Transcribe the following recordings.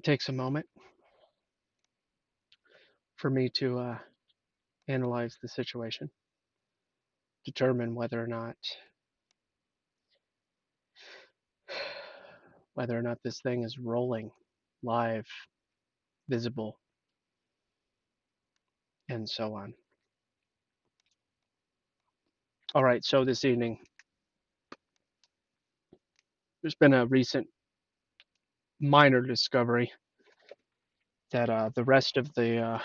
It takes a moment for me to analyze the situation, determine whether or not this thing is rolling, live, visible, and so on. All right, so this evening, there's been a recent minor discovery that the rest of the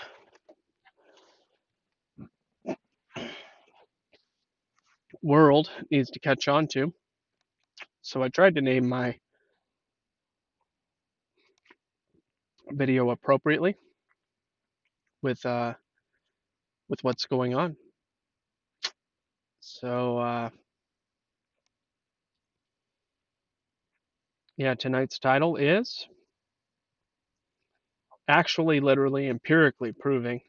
world needs to catch on to. So I tried to name my video appropriately with with what's going on. So yeah, tonight's title is actually, literally, empirically proving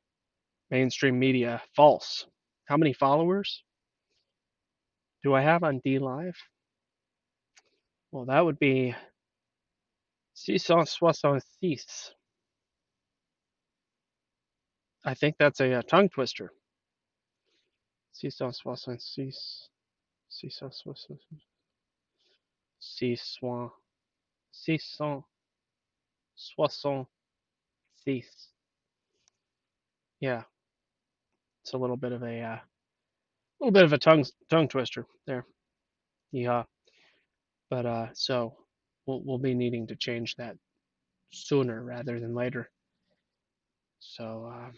mainstream media false. How many followers do I have on D Live? Well, that would be 666. I think that's a tongue twister. 666. 666. 666. Yeah, it's a little bit of a tongue twister there. Yeah, but so we'll be needing to change that sooner rather than later. So I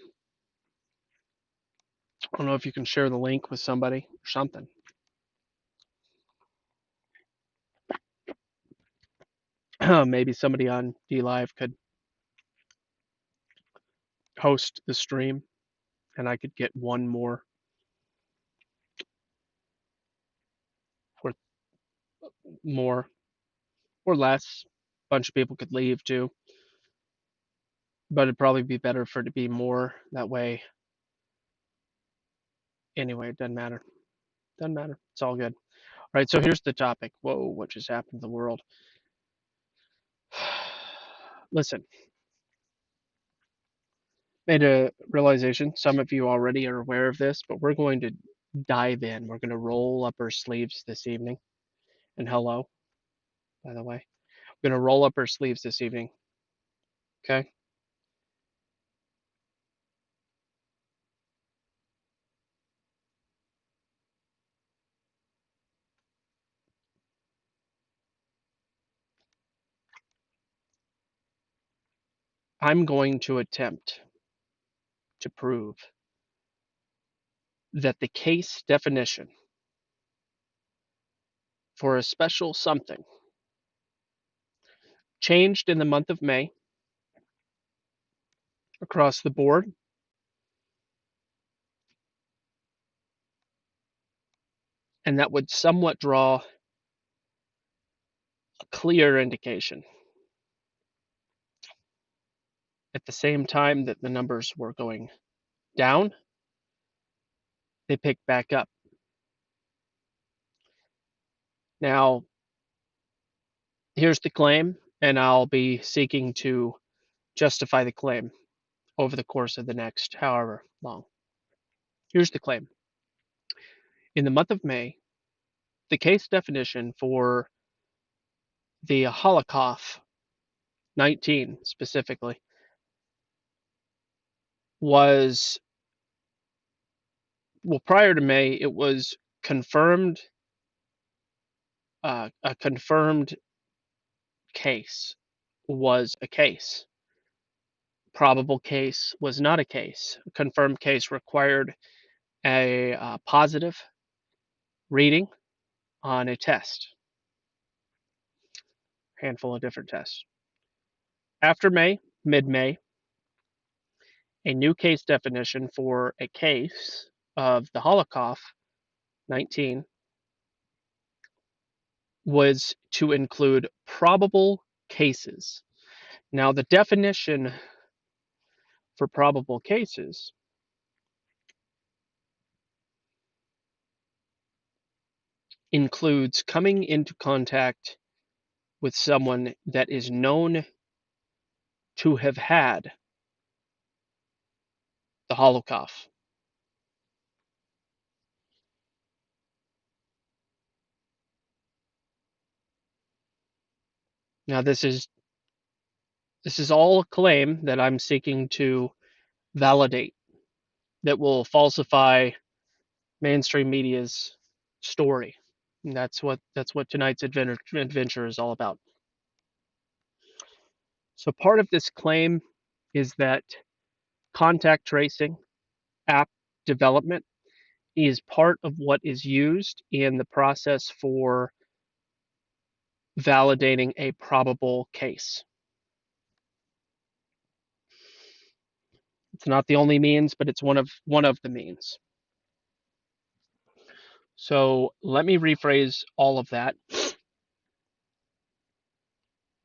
don't know if you can share the link with somebody or something. Maybe somebody on D Live could host the stream, and I could get one more or more or less. A bunch of people could leave too, but it'd probably be better for it to be more that way. Anyway, it doesn't matter. Doesn't matter. It's all good. All right, so here's the topic. Whoa, what just happened to the world? Listen, made a realization. Some of you already are aware of this, but we're going to dive in. We're going to roll up our sleeves this evening. And hello, by the way. We're going to roll up our sleeves this evening. Okay? I'm going to attempt to prove that the case definition for a special something changed in the month of May across the board, and that would somewhat draw a clear indication. At the same time that the numbers were going down, they picked back up. Now, here's the claim, and I'll be seeking to justify the claim over the course of the next however long. Here's the claim. In the month of May, the case definition for the Holocaust 19 specifically was, well, prior to May, it was confirmed, a confirmed case was a case. Probable case was not a case. A confirmed case required a positive reading on a test, handful of different tests. After May, mid-May, a new case definition for a case of the Holocaust 19 was to include probable cases. Now, the definition for probable cases includes coming into contact with someone that is known to have had the Holocaust. Now, this is all a claim that I'm seeking to validate that will falsify mainstream media's story. And that's what tonight's adventure is all about. So part of this claim is that contact tracing app development is part of what is used in the process for validating a probable case. It's not the only means, but it's one of the means. So let me rephrase all of that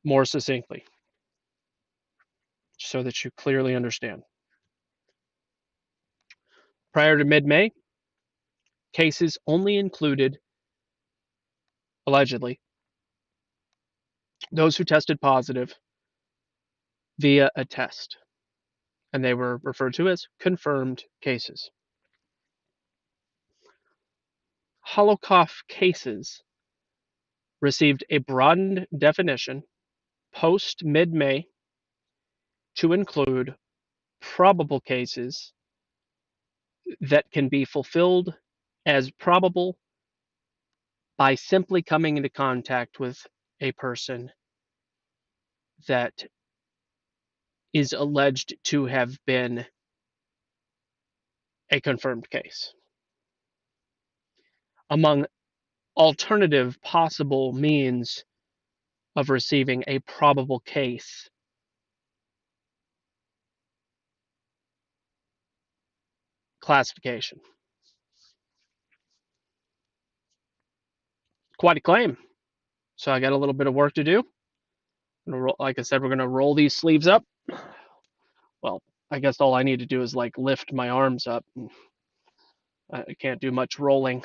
more succinctly so that you clearly understand. Prior to mid-May, cases only included, allegedly, those who tested positive via a test, and they were referred to as confirmed cases. Holocaust cases received a broadened definition post mid-May to include probable cases that can be fulfilled as probable by simply coming into contact with a person that is alleged to have been a confirmed case. Among alternative possible means of receiving a probable case classification. Quite a claim. So I got a little bit of work to do. Like I said, we're going to roll these sleeves up. Well, I guess all I need to do is like lift my arms up. I can't do much rolling.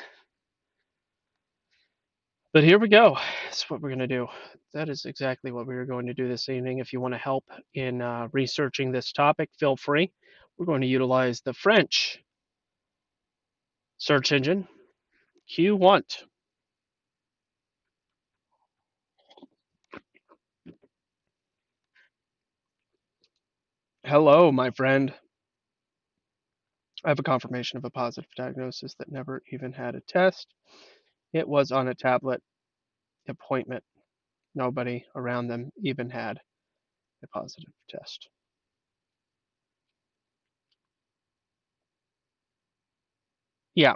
But here we go. That's what we're going to do. That is exactly what we are going to do this evening. If you want to help in researching this topic, feel free. We're going to utilize the French search engine, Q1. Hello, my friend. I have a confirmation of a positive diagnosis that never even had a test. It was on a tablet appointment. Nobody around them even had a positive test. Yeah,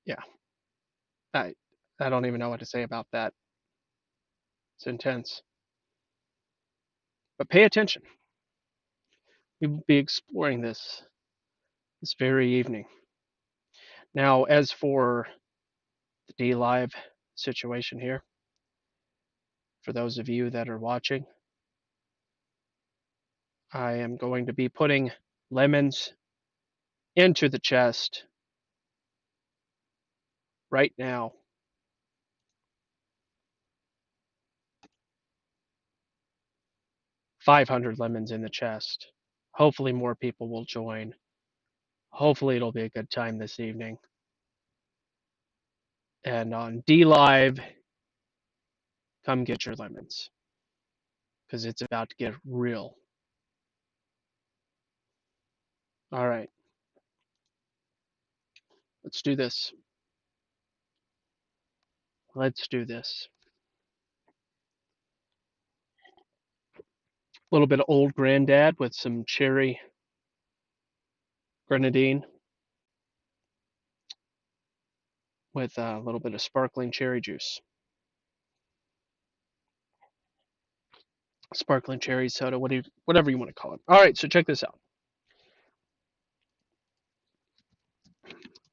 yeah. I I don't even know what to say about that. It's intense. But pay attention. We will be exploring this very evening. Now, as for the D Live situation here, for those of you that are watching, I am going to be putting lemons into the chest right now. 500 lemons in the chest. Hopefully, more people will join. Hopefully, it'll be a good time this evening. And on D Live, come get your lemons because it's about to get real. All right, let's do this. Let's do this. A little bit of old granddad with some cherry grenadine with a little bit of sparkling cherry juice. Sparkling cherry soda, whatever you want to call it. All right, so check this out.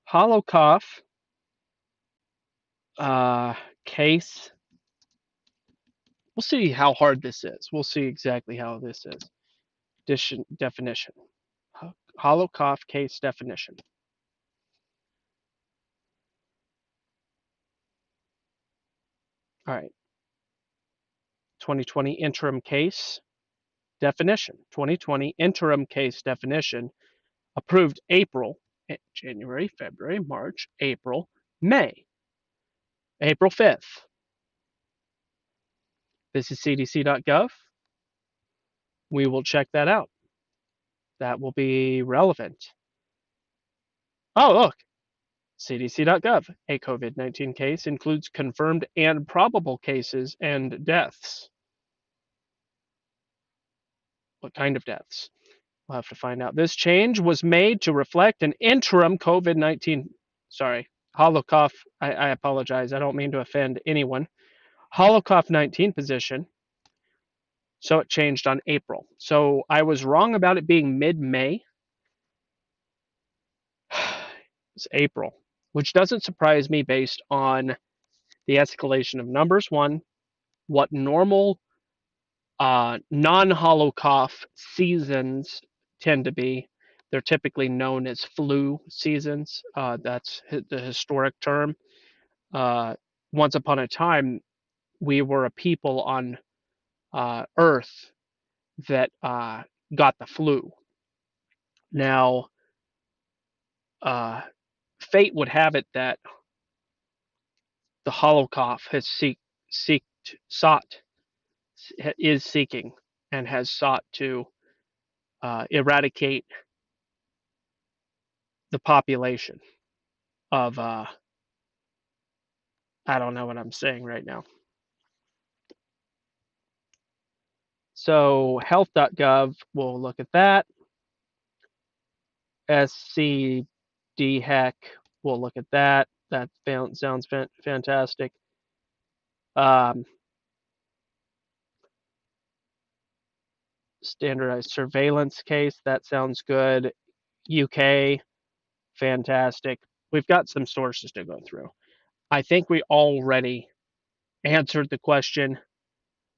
Holocaust case. We'll see how hard this is. We'll see exactly how this is. Definition. Holocaust case definition. All right. 2020 interim case definition. 2020 interim case definition approved April, January, February, March, April, May, April 5th. This is cdc.gov. We will check that out. That will be relevant. Oh, look, cdc.gov. A COVID-19 case includes confirmed and probable cases and deaths. What kind of deaths? We'll have to find out. This change was made to reflect an interim COVID-19, Holocaust. I apologize. I don't mean to offend anyone. Holocaust 19 position. So it changed on April. So I was wrong about it being mid-May. It's April, which doesn't surprise me based on the escalation of numbers. One, what normal non-Holocaust seasons tend to be. They're typically known as flu seasons. That's the historic term. Once upon a time, we were a people on Earth that got the flu. Now, fate would have it that the Holocaust has is seeking and has sought to eradicate the population of I don't know what I'm saying right now. So health.gov, we'll look at that. SCDHEC, we'll look at that. That sounds fantastic. Standardized surveillance case, that sounds good. UK, fantastic. We've got some sources to go through. I think we already answered the question.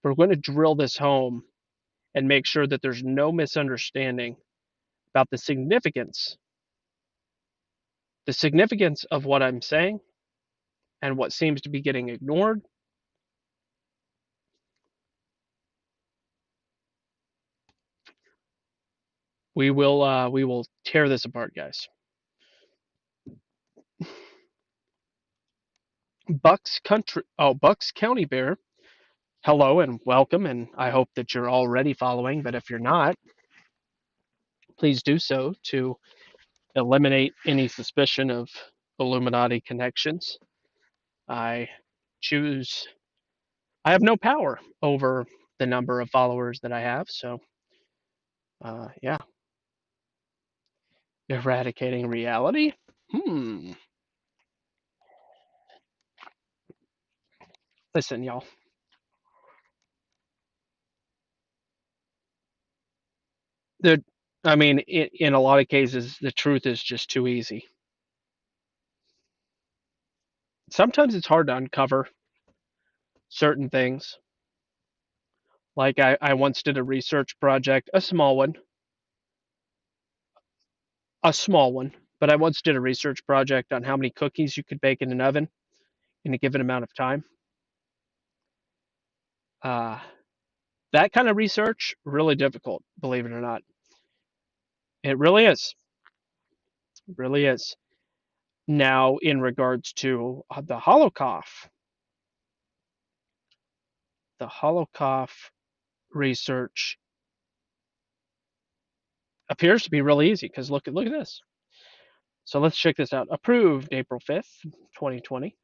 We're going to drill this home and make sure that there's no misunderstanding about the significance of what I'm saying and what seems to be getting ignored. We will tear this apart, guys. Bucks County Bear. Hello and welcome, and I hope that you're already following, but if you're not, please do so to eliminate any suspicion of Illuminati connections. I have no power over the number of followers that I have, so yeah. Eradicating reality? Listen, y'all. In a lot of cases, the truth is just too easy. Sometimes it's hard to uncover certain things. Like I once did a research project, a small one, but I once did a research project on how many cookies you could bake in an oven in a given amount of time. That kind of research, really difficult, believe it or not. It really is. It really is. Now, in regards to the Holocaust research appears to be really easy because look at this. So let's check this out. Approved April 5th, 2020.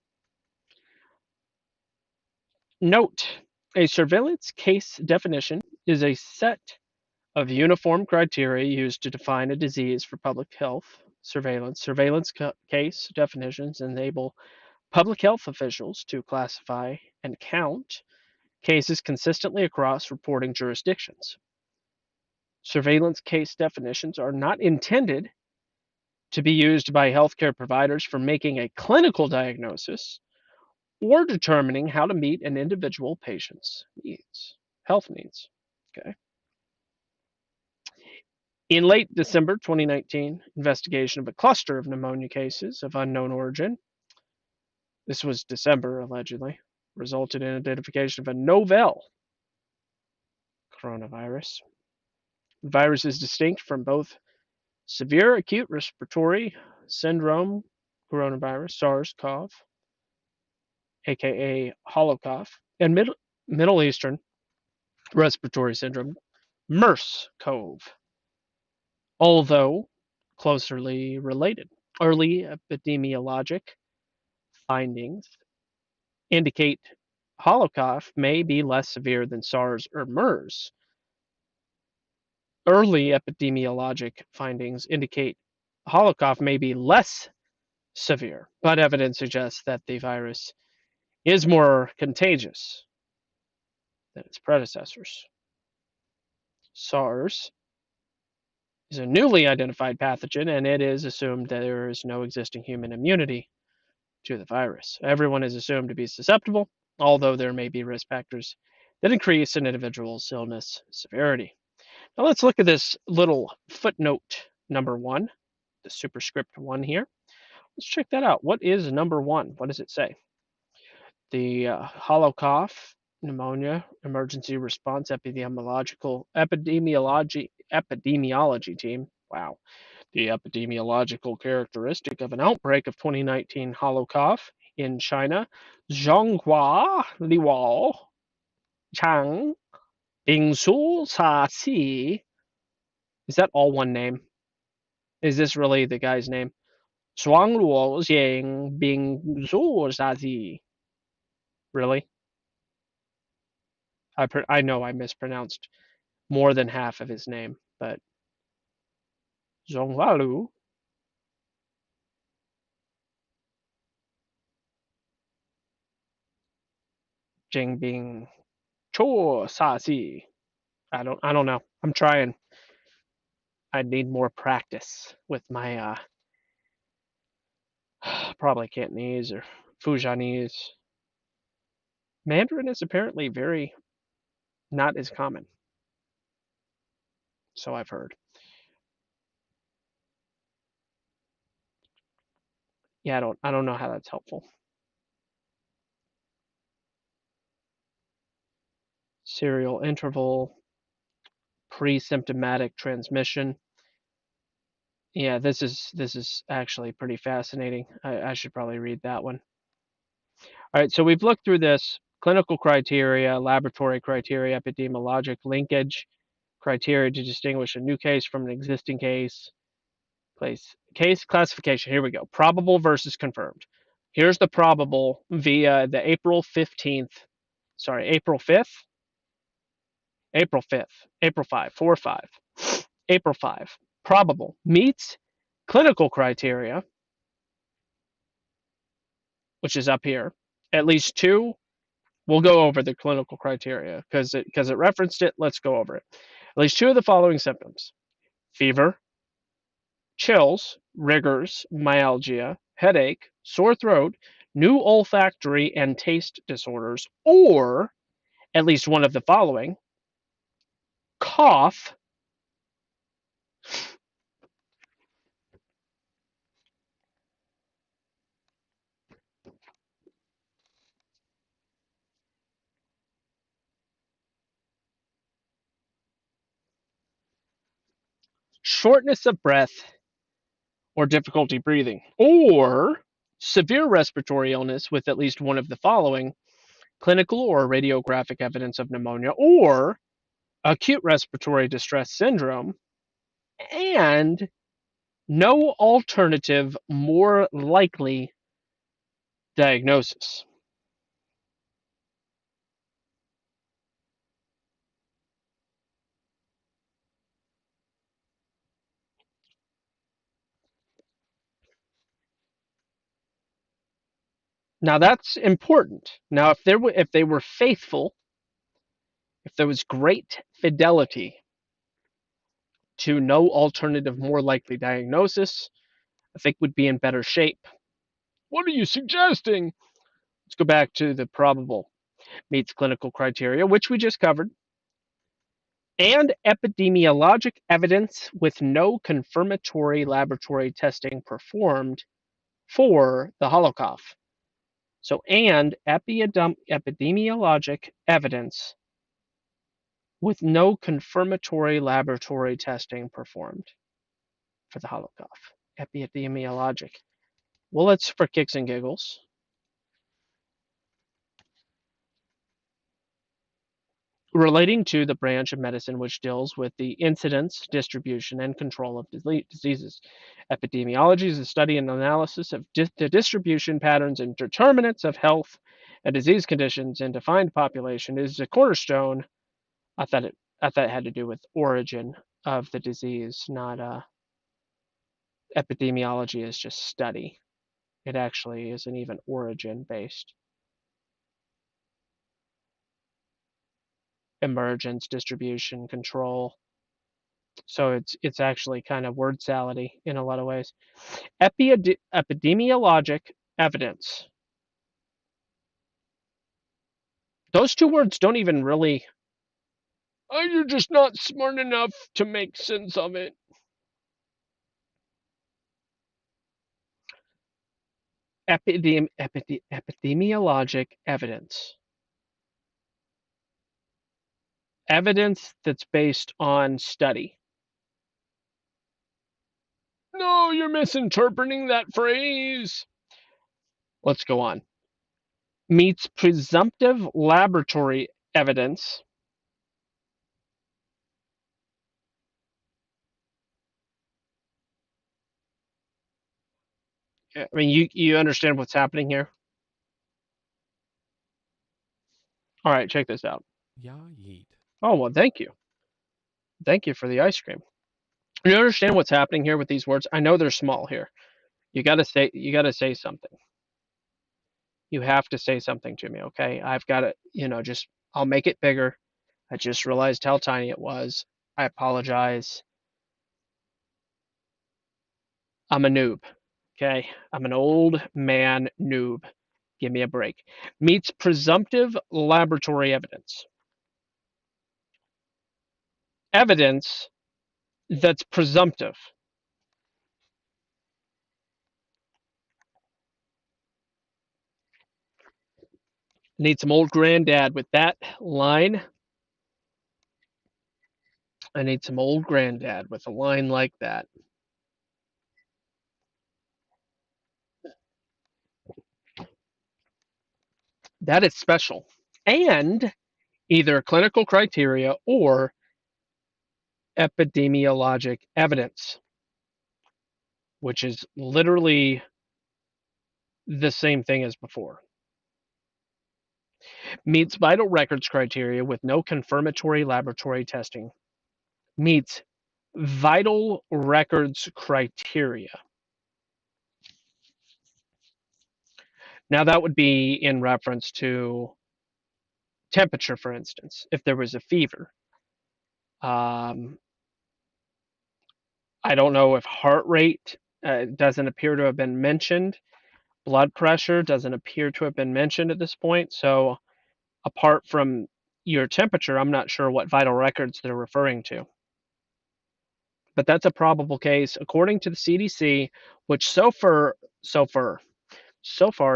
Note, a surveillance case definition is a set of uniform criteria used to define a disease for public health surveillance. Surveillance case definitions enable public health officials to classify and count cases consistently across reporting jurisdictions. Surveillance case definitions are not intended to be used by healthcare providers for making a clinical diagnosis or determining how to meet an individual patient's health needs. Okay. In late December 2019, investigation of a cluster of pneumonia cases of unknown origin, this was December allegedly, resulted in identification of a novel coronavirus. The virus is distinct from both severe acute respiratory syndrome coronavirus, SARS-CoV, aka hollow cough, and Middle Eastern respiratory syndrome, MERS-CoV, although closely related. Early epidemiologic findings indicate hollow cough may be less severe than SARS or MERS. Early epidemiologic findings indicate hollow cough may be less severe, but evidence suggests that the virus is more contagious than its predecessors. SARS is a newly identified pathogen, and it is assumed that there is no existing human immunity to the virus. Everyone is assumed to be susceptible, although there may be risk factors that increase an individual's illness severity. Now let's look at this little footnote number 1, the superscript 1 here. Let's check that out. What is number 1? What does it say? The hollow cough, pneumonia, emergency response epidemiology team. Wow. The epidemiological characteristic of an outbreak of 2019 hollow cough in China, Zhonghua Liwao Chang Bingsu Sa Si. Is that all one name? Is this really the guy's name? Zhuangluo Xiang Bingsu Sa Si. Really? I know I mispronounced more than half of his name, but Zhonghualu, Jingbing Cho Sa Si. I don't know. I'm trying. I need more practice with my probably Cantonese or Fujianese. Mandarin is apparently very not as common, so I've heard. Yeah, I don't know how that's helpful. Serial interval, pre-symptomatic transmission. Yeah, this is actually pretty fascinating. I should probably read that one. All right, so we've looked through this clinical criteria, laboratory criteria, epidemiologic linkage, criteria to distinguish a new case from an existing case, case classification. Here we go. Probable versus confirmed. Here's the probable via the April 5th, April 5, 4 5, April 5. Probable meets clinical criteria, which is up here. At least 2. We'll go over the clinical criteria because it referenced it. Let's go over it. At least 2 of the following symptoms: fever, chills, rigors, myalgia, headache, sore throat, new olfactory and taste disorders, or at least one of the following: cough, shortness of breath, or difficulty breathing, or severe respiratory illness with at least one of the following: clinical or radiographic evidence of pneumonia, or acute respiratory distress syndrome, and no alternative more likely diagnosis. Now that's important. Now if they were faithful, if there was great fidelity to no alternative more likely diagnosis, I think we'd be in better shape. What are you suggesting? Let's go back to the probable meets clinical criteria, which we just covered, and epidemiologic evidence with no confirmatory laboratory testing performed for the hollow cough. So, and epidemiologic evidence with no confirmatory laboratory testing performed for the hollow cough. Epidemiologic. Well, let's for kicks and giggles. Relating to the branch of medicine which deals with the incidence, distribution, and control of diseases. Epidemiology is the study and analysis of the distribution patterns and determinants of health and disease conditions in defined population. It is a cornerstone. I thought it had to do with origin of the disease, not epidemiology is just study. It actually isn't even origin based. Emergence, distribution, control. So it's actually kind of word salady in a lot of ways. Epidemiologic evidence. Those two words don't even really. Oh, you're just not smart enough to make sense of it. Epidemiologic evidence. Evidence that's based on study. No, you're misinterpreting that phrase. Let's go on. Meets presumptive laboratory evidence. I mean, you understand what's happening here? All right, check this out. Yeah, yeet. Oh, well, thank you. Thank you for the ice cream. You understand what's happening here with these words? I know they're small here. You got to say something. You have to say something to me, okay? I've got to, just I'll make it bigger. I just realized how tiny it was. I apologize. I'm a noob, okay? I'm an old man noob. Give me a break. Meets presumptive laboratory evidence. Evidence that's presumptive. Need some old granddad with that line. I need some old granddad with a line like that. That is special. And either clinical criteria or epidemiologic evidence, which is literally the same thing as before. Meets vital records criteria with no confirmatory laboratory testing. Meets vital records criteria. Now, that would be in reference to temperature, for instance, if there was a fever. Um, I don't know if heart rate doesn't appear to have been mentioned. Blood pressure doesn't appear to have been mentioned at this point. So, apart from your temperature, I'm not sure what vital records they're referring to. But that's a probable case according to the CDC, which so far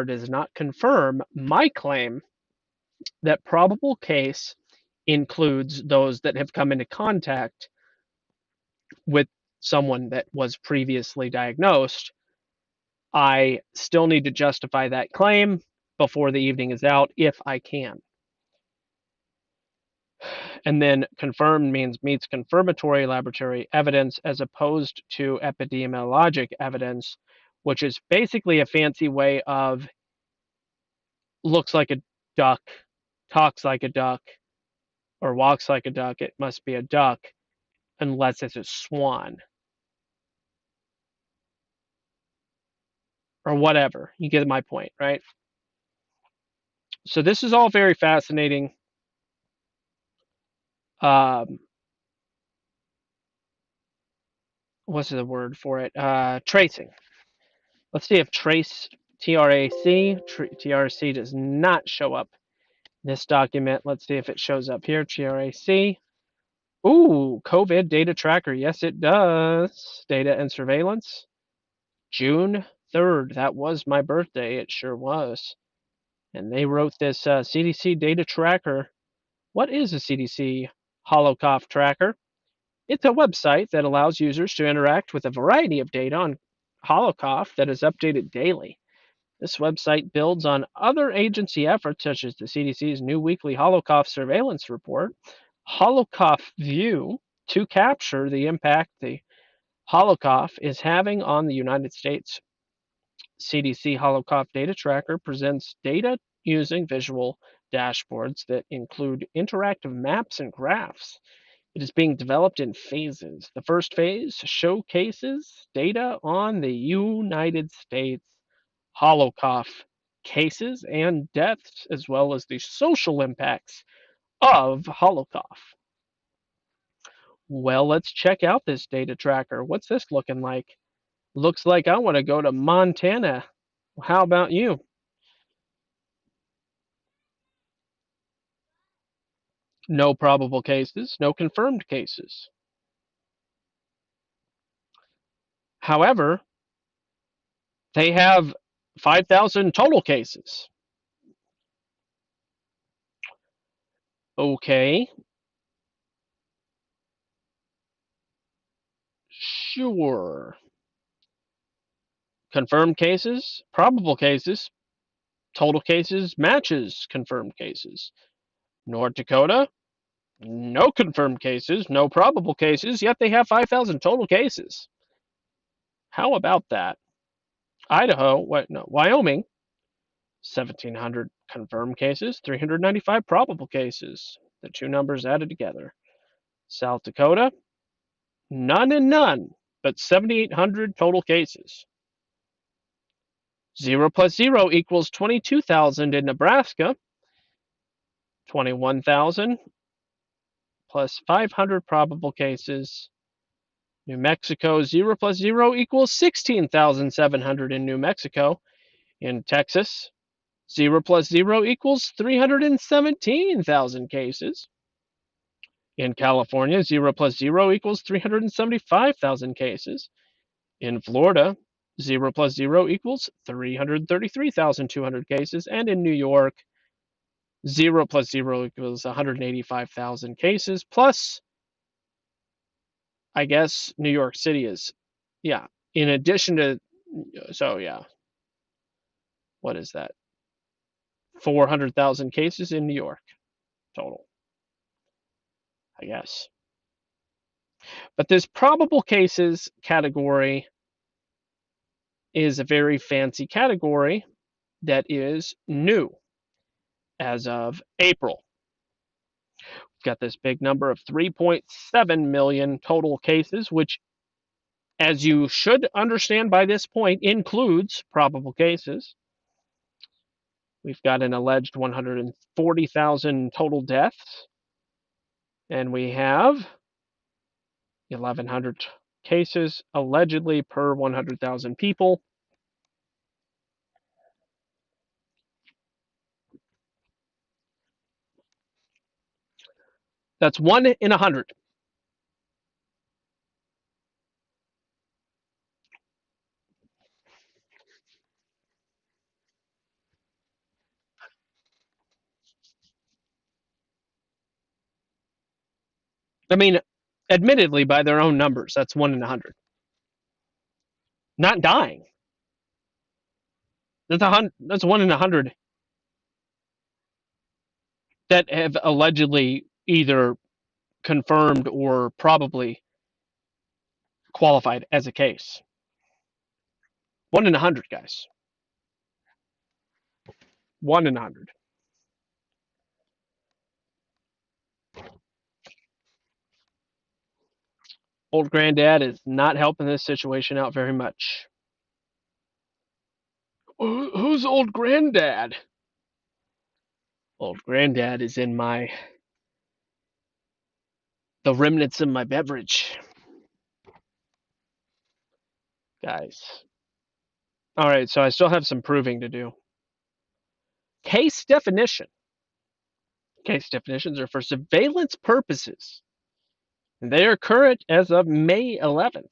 does not confirm my claim that probable case includes those that have come into contact with someone that was previously diagnosed. I still need to justify that claim before the evening is out if I can. And then confirmed means meets confirmatory laboratory evidence as opposed to epidemiologic evidence, which is basically a fancy way of looks like a duck, talks like a duck, or walks like a duck. It must be a duck unless it's a swan or whatever. You get my point, right? So this is all very fascinating. Um, what's the word for it? Tracing. Let's see if TRAC does not show up in this document. Let's see if it shows up here. TRAC. Ooh, COVID data tracker. Yes, it does. Data and surveillance. June 3rd. That was my birthday. It sure was. And they wrote this CDC data tracker. What is a CDC HoloCough Tracker. It's a website that allows users to interact with a variety of data on HoloCough that is updated daily. This website builds on other agency efforts, such as the CDC's new weekly HoloCough surveillance report, HoloCough View, to capture the impact the HoloCough is having on the United States. CDC HoloCough Data Tracker presents data using visual dashboards that include interactive maps and graphs. It is being developed in phases. The first phase showcases data on the United States HoloCough cases and deaths, as well as the social impacts of HoloCough. Well, let's check out this data tracker. What's this looking like? Looks like I want to go to Montana. How about you? No probable cases, no confirmed cases. However, they have 5,000 total cases. Okay, sure. Confirmed cases, probable cases, total cases matches confirmed cases. North Dakota, no confirmed cases, no probable cases, yet they have 5,000 total cases. How about that? Idaho, what? No, Wyoming, 1,700 confirmed cases, 395 probable cases. The two numbers added together. South Dakota, none and none, but 7,800 total cases. 0 plus 0 equals 22,000 in Nebraska, 21,000 plus 500 probable cases. New Mexico, 0 plus 0 equals 16,700 in New Mexico. In Texas, 0 plus 0 equals 317,000 cases. In California, 0 plus 0 equals 375,000 cases. In Florida, 0 plus 0 equals 333,200 cases. And in New York, 0 plus 0 equals 185,000 cases. Plus, I guess New York City is, yeah, in addition to, so yeah, what is that? 400,000 cases in New York total, I guess. But this probable cases category is a very fancy category that is new as of April. We've got this big number of 3.7 million total cases, which, as you should understand by this point, includes probable cases. We've got an alleged 140,000 total deaths, and we have 1,100 cases allegedly per 100,000 people. That's 1 in 100. I mean, admittedly, by their own numbers, that's 1 in 100. Not dying. That's 1 in 100 that have allegedly either confirmed or probably qualified as a case. 1 in 100, guys. 1 in 100. Old granddad is not helping this situation out very much. Who's old granddad? Old granddad is in the remnants of my beverage. Guys. All right, so I still have some proving to do. Case definition. Case definitions are for surveillance purposes. They are current as of May 11th.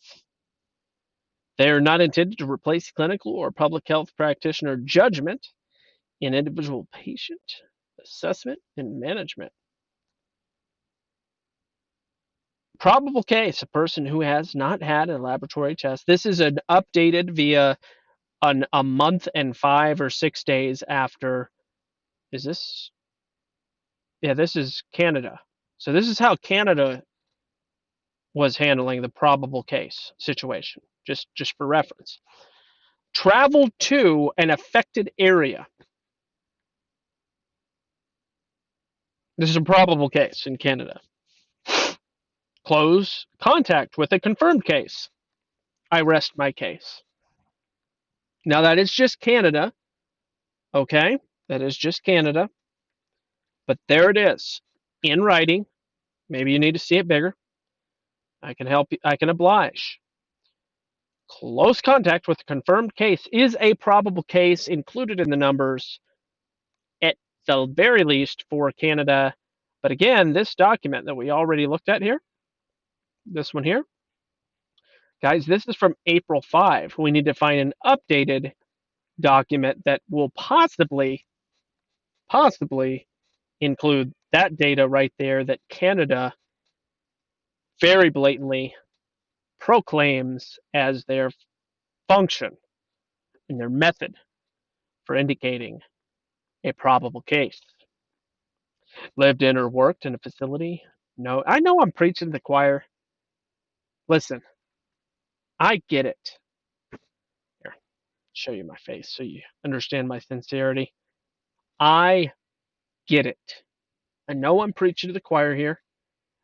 They are not intended to replace clinical or public health practitioner judgment in individual patient assessment and management. Probable case, a person who has not had a laboratory test. This is an updated via a month and 5 or 6 days after. Is this? Yeah, this is Canada. So this is how Canada was handling the probable case situation, just for reference. Travel to an affected area. This is a probable case in Canada. Close contact with a confirmed case. I rest my case. Now that is just Canada, okay? That is just Canada. But there it is in writing. Maybe you need to see it bigger. I can help you. I can oblige. Close contact with a confirmed case is a probable case included in the numbers at the very least for Canada. But again, this document that we already looked at here, this one here, guys, this is from April 5. We need to find an updated document that will possibly include that data right there that Canada very blatantly proclaims as their function and their method for indicating a probable case. Lived in or worked in a facility? No, I know I'm preaching to the choir. Listen, I get it. Here, show you my face so you understand my sincerity. I get it. I know I'm preaching to the choir here.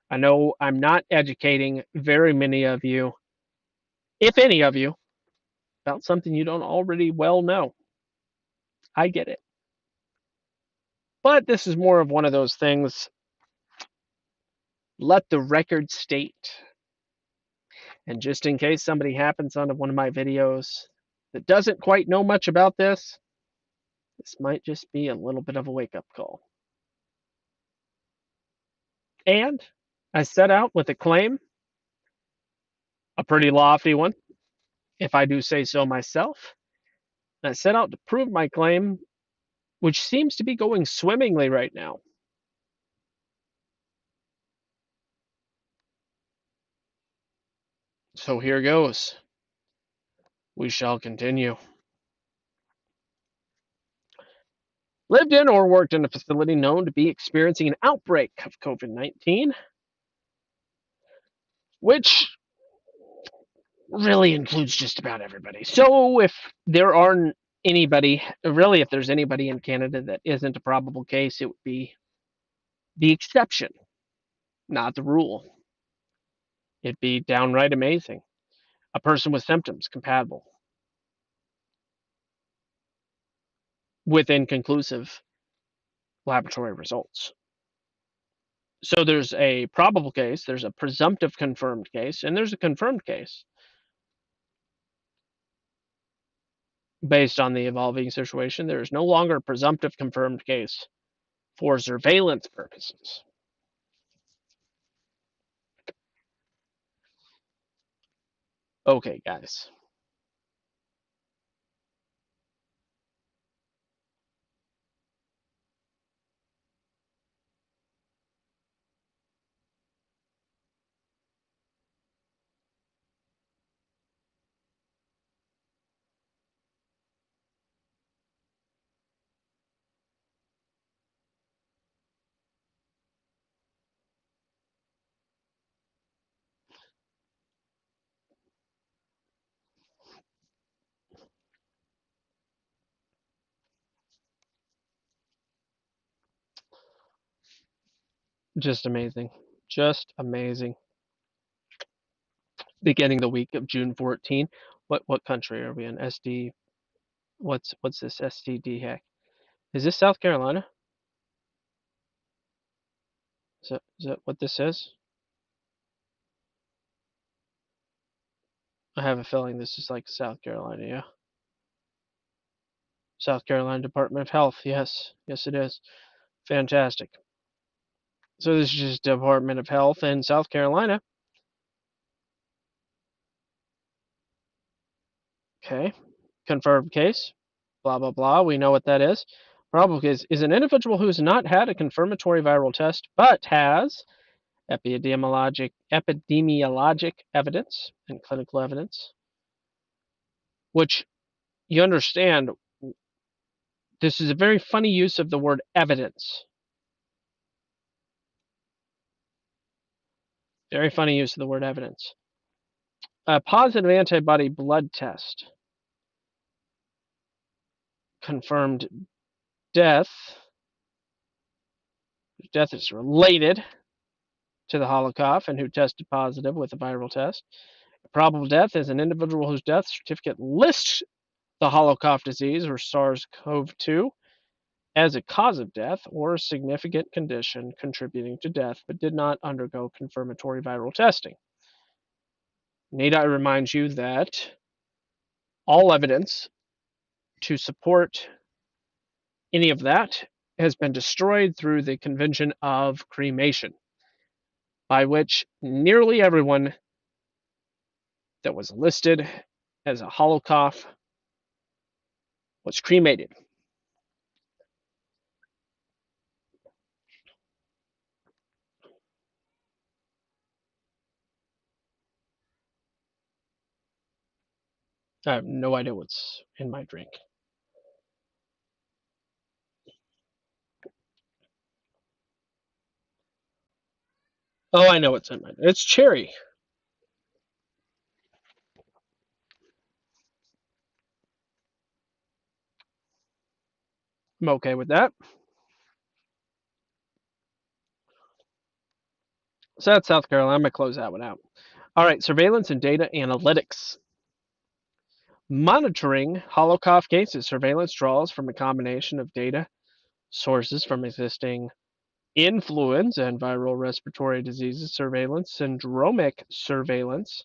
I know I'm not educating very many of you, if any of you, about something you don't already well know. I get it. But this is more of one of those things, let the record state. And just in case somebody happens onto one of my videos that doesn't quite know much about this might just be a little bit of a wake-up call. And I set out with a claim, a pretty lofty one, if I do say so myself. And I set out to prove my claim, which seems to be going swimmingly right now. So here goes. We shall continue. Lived in or worked in a facility known to be experiencing an outbreak of COVID-19, which really includes just about everybody. So if there aren't anybody, really, if there's anybody in Canada that isn't a probable case, it would be the exception, not the rule. It'd be downright amazing. A person with symptoms compatible with inconclusive laboratory results. So there's a probable case, there's a presumptive confirmed case, and there's a confirmed case based on the evolving situation. There is no longer a presumptive confirmed case for surveillance purposes. Okay, guys. Just amazing. Just amazing. Beginning the week of June 14. What country are we in? SD. What's this STD hack? Is this South Carolina? Is that what this is? I have a feeling this is like South Carolina, yeah. South Carolina Department of Health, yes. Yes, it is. Fantastic. So this is just Department of Health in South Carolina. Okay. Confirmed case. Blah, blah, blah. We know what that is. Probable case is an individual who has not had a confirmatory viral test, but has epidemiologic evidence and clinical evidence, which you understand this is a very funny use of the word evidence. Very funny use of the word evidence. A positive antibody blood test confirmed death. Death is related to the Holocaust and who tested positive with a viral test. A probable death is an individual whose death certificate lists the Holocaust disease or SARS-CoV-2 as a cause of death or a significant condition contributing to death, but did not undergo confirmatory viral testing. Need I remind you that all evidence to support any of that has been destroyed through the convention of cremation, by which nearly everyone that was listed as a Holocaust was cremated. I have no idea what's in my drink. Oh, I know what's in mine. It's cherry. I'm okay with that. So that's South Carolina. I'm going to close that one out. All right, surveillance and data analytics. Monitoring Holocaust cases. Surveillance draws from a combination of data sources from existing influenza and viral respiratory diseases surveillance, syndromic surveillance,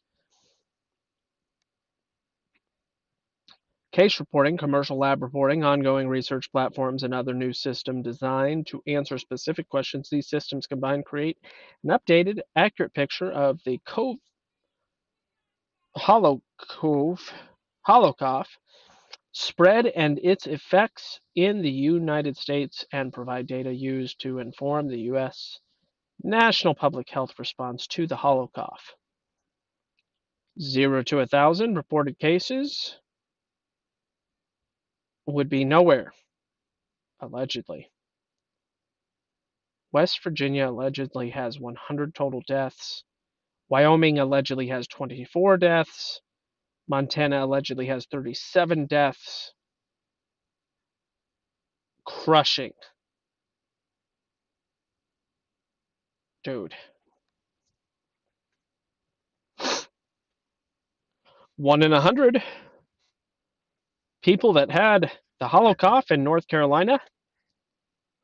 case reporting, commercial lab reporting, ongoing research platforms, and other new system designed to answer specific questions. These systems combined create an updated, accurate picture of the Holocaust spread and its effects in the United States and provide data used to inform the U.S. national public health response to the Holocaust. 0 to 1,000 reported cases would be nowhere, allegedly. West Virginia allegedly has 100 total deaths. Wyoming allegedly has 24 deaths. Montana allegedly has 37 deaths. Crushing. Dude. 1 in 100 people that had the Holocaust in North Carolina.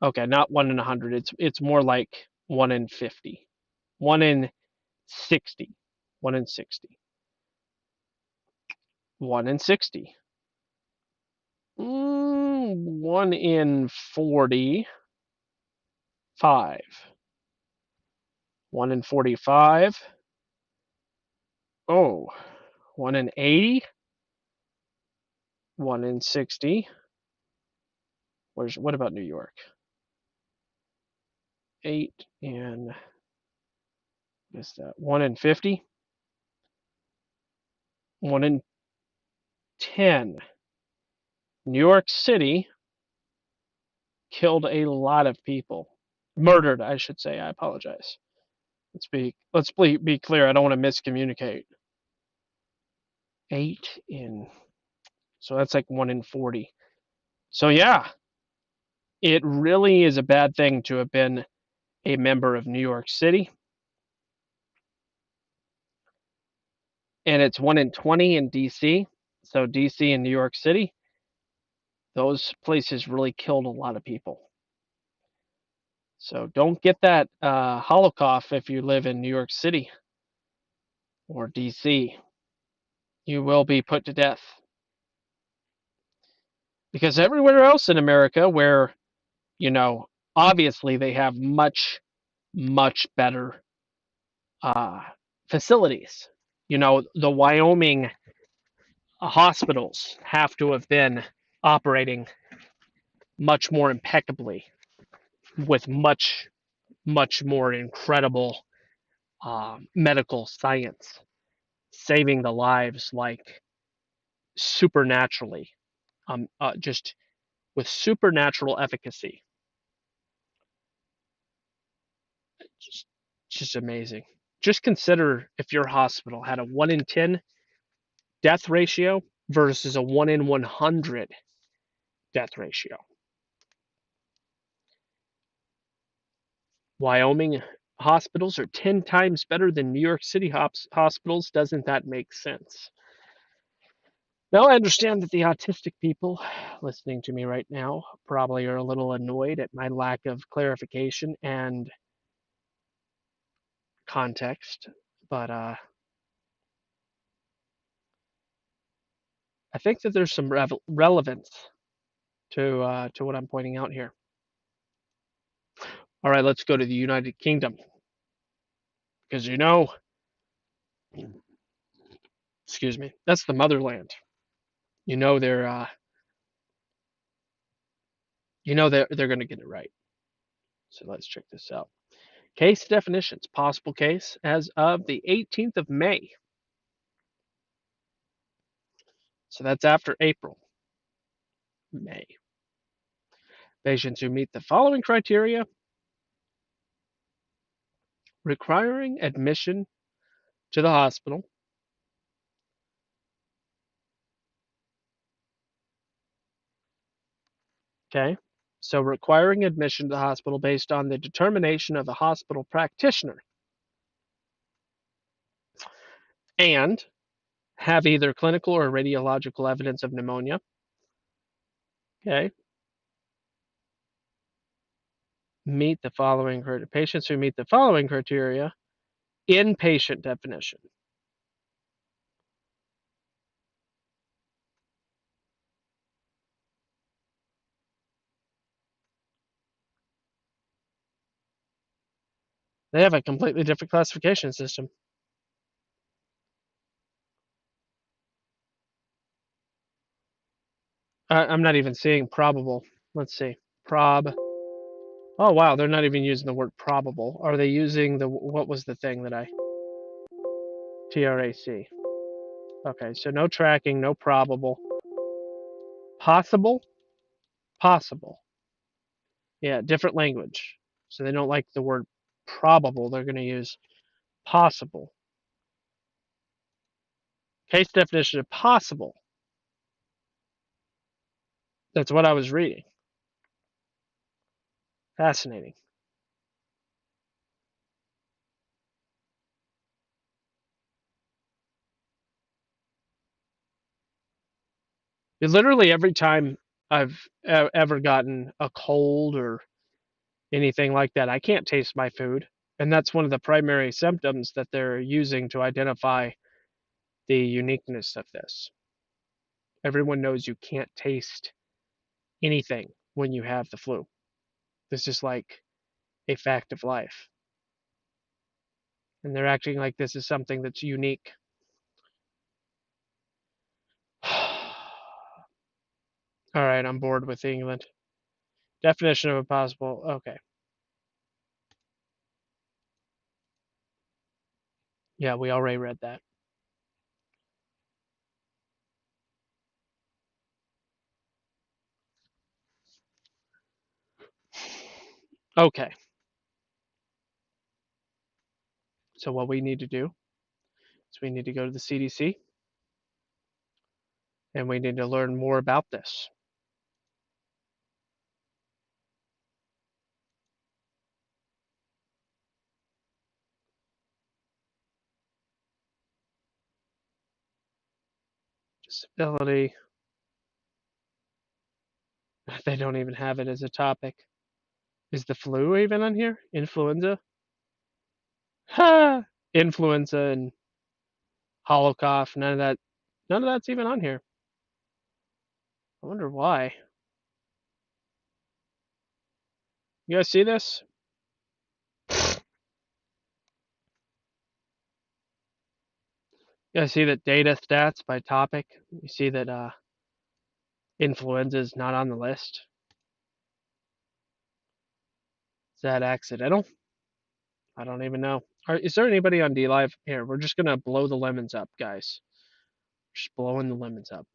Okay, not 1 in 100. It's more like 1 in 50. 1 in 60. 1 in 60. 1 in 60. 1 in 45. 1 in 45. Oh, 1 in 80. 1 in 60. What about New York? 8 in, what's that? 1 in 50. 1 in 10. New York City killed a lot of people. Murdered, I should say. I apologize. Let's be clear. I don't want to miscommunicate. 8 in, so that's like 1 in 40. So yeah, it really is a bad thing to have been a member of New York City. And it's 1 in 20 in DC. So DC and New York City, those places really killed a lot of people. So don't get that Holocaust if you live in New York City or DC. You will be put to death. Because everywhere else in America where, obviously they have much, much better facilities. The Wyoming hospitals have to have been operating much more impeccably with much, much more incredible medical science, saving the lives like supernaturally, just with supernatural efficacy. Just, just amazing. Just consider if your hospital had a 1 in 10 death ratio versus a 1 in 100 death ratio. Wyoming hospitals are 10 times better than New York City hospitals. Doesn't that make sense? Now, I understand that the autistic people listening to me right now probably are a little annoyed at my lack of clarification and context, but I think that there's some relevance to what I'm pointing out here. All right, let's go to the United Kingdom because excuse me, that's the motherland. You know they're going to get it right. So let's check this out. Case definitions, possible case as of the 18th of May. So that's after April, May. Patients who meet the following criteria requiring admission to the hospital. Okay. So requiring admission to the hospital based on the determination of the hospital practitioner and have either clinical or radiological evidence of pneumonia. Okay. Meet the following patients who meet the following criteria inpatient definition. They have a completely different classification system. I'm not even seeing probable. Let's see. Prob. Oh, wow. They're not even using the word probable. Are they using what was the thing that TRAC? Okay, so no tracking, no probable. Possible? Possible. Yeah, different language. So they don't like the word probable. They're going to use possible. Case definition of possible. That's what I was reading. Fascinating. Literally every time I've ever gotten a cold or anything like that, I can't taste my food. And that's one of the primary symptoms that they're using to identify the uniqueness of this. Everyone knows you can't taste anything when you have the flu. This is like a fact of life. And they're acting like this is something that's unique. All right, I'm bored with England. Definition of a possible. Okay. Yeah, we already read that. Okay. So what we need to do is we need to go to the CDC and we need to learn more about this. Disability. They don't even have it as a topic. Is the flu even on here? Influenza? Ha! Influenza and hollow cough. None of that. None of that's even on here. I wonder why. You guys see this? You guys see that data stats by topic? You see that influenza is not on the list. Is that accidental? I don't even know. Is there anybody on D Live? Here, we're just gonna blow the lemons up, guys. Just blowing the lemons up.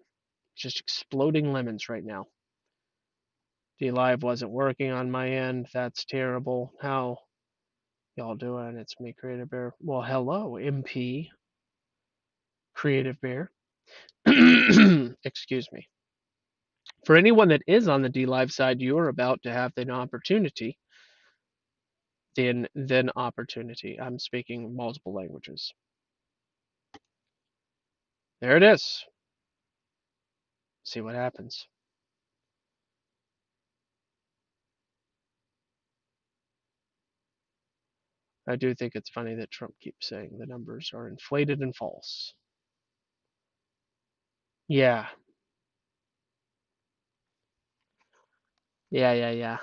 Just exploding lemons right now. D Live wasn't working on my end. That's terrible. How y'all doing? It's me, Creative Bear. Well, hello, MP, Creative Bear. Excuse me. For anyone that is on the D Live side, you are about to have an opportunity. Then opportunity. I'm speaking multiple languages. There it is. See what happens. I do think it's funny that Trump keeps saying the numbers are inflated and false. Yeah. Yeah.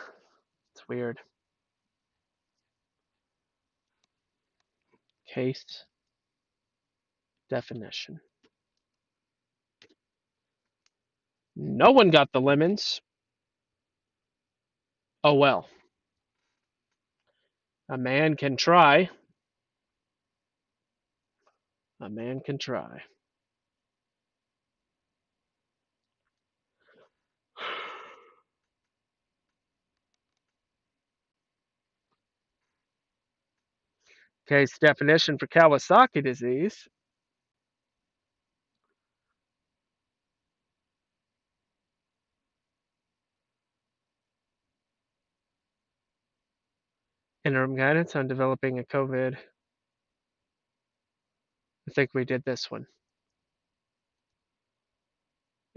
It's weird. Case definition. No one got the lemons. Oh well. A man can try. A man can try. Case definition for Kawasaki disease. Interim guidance on developing a COVID. I think we did this one.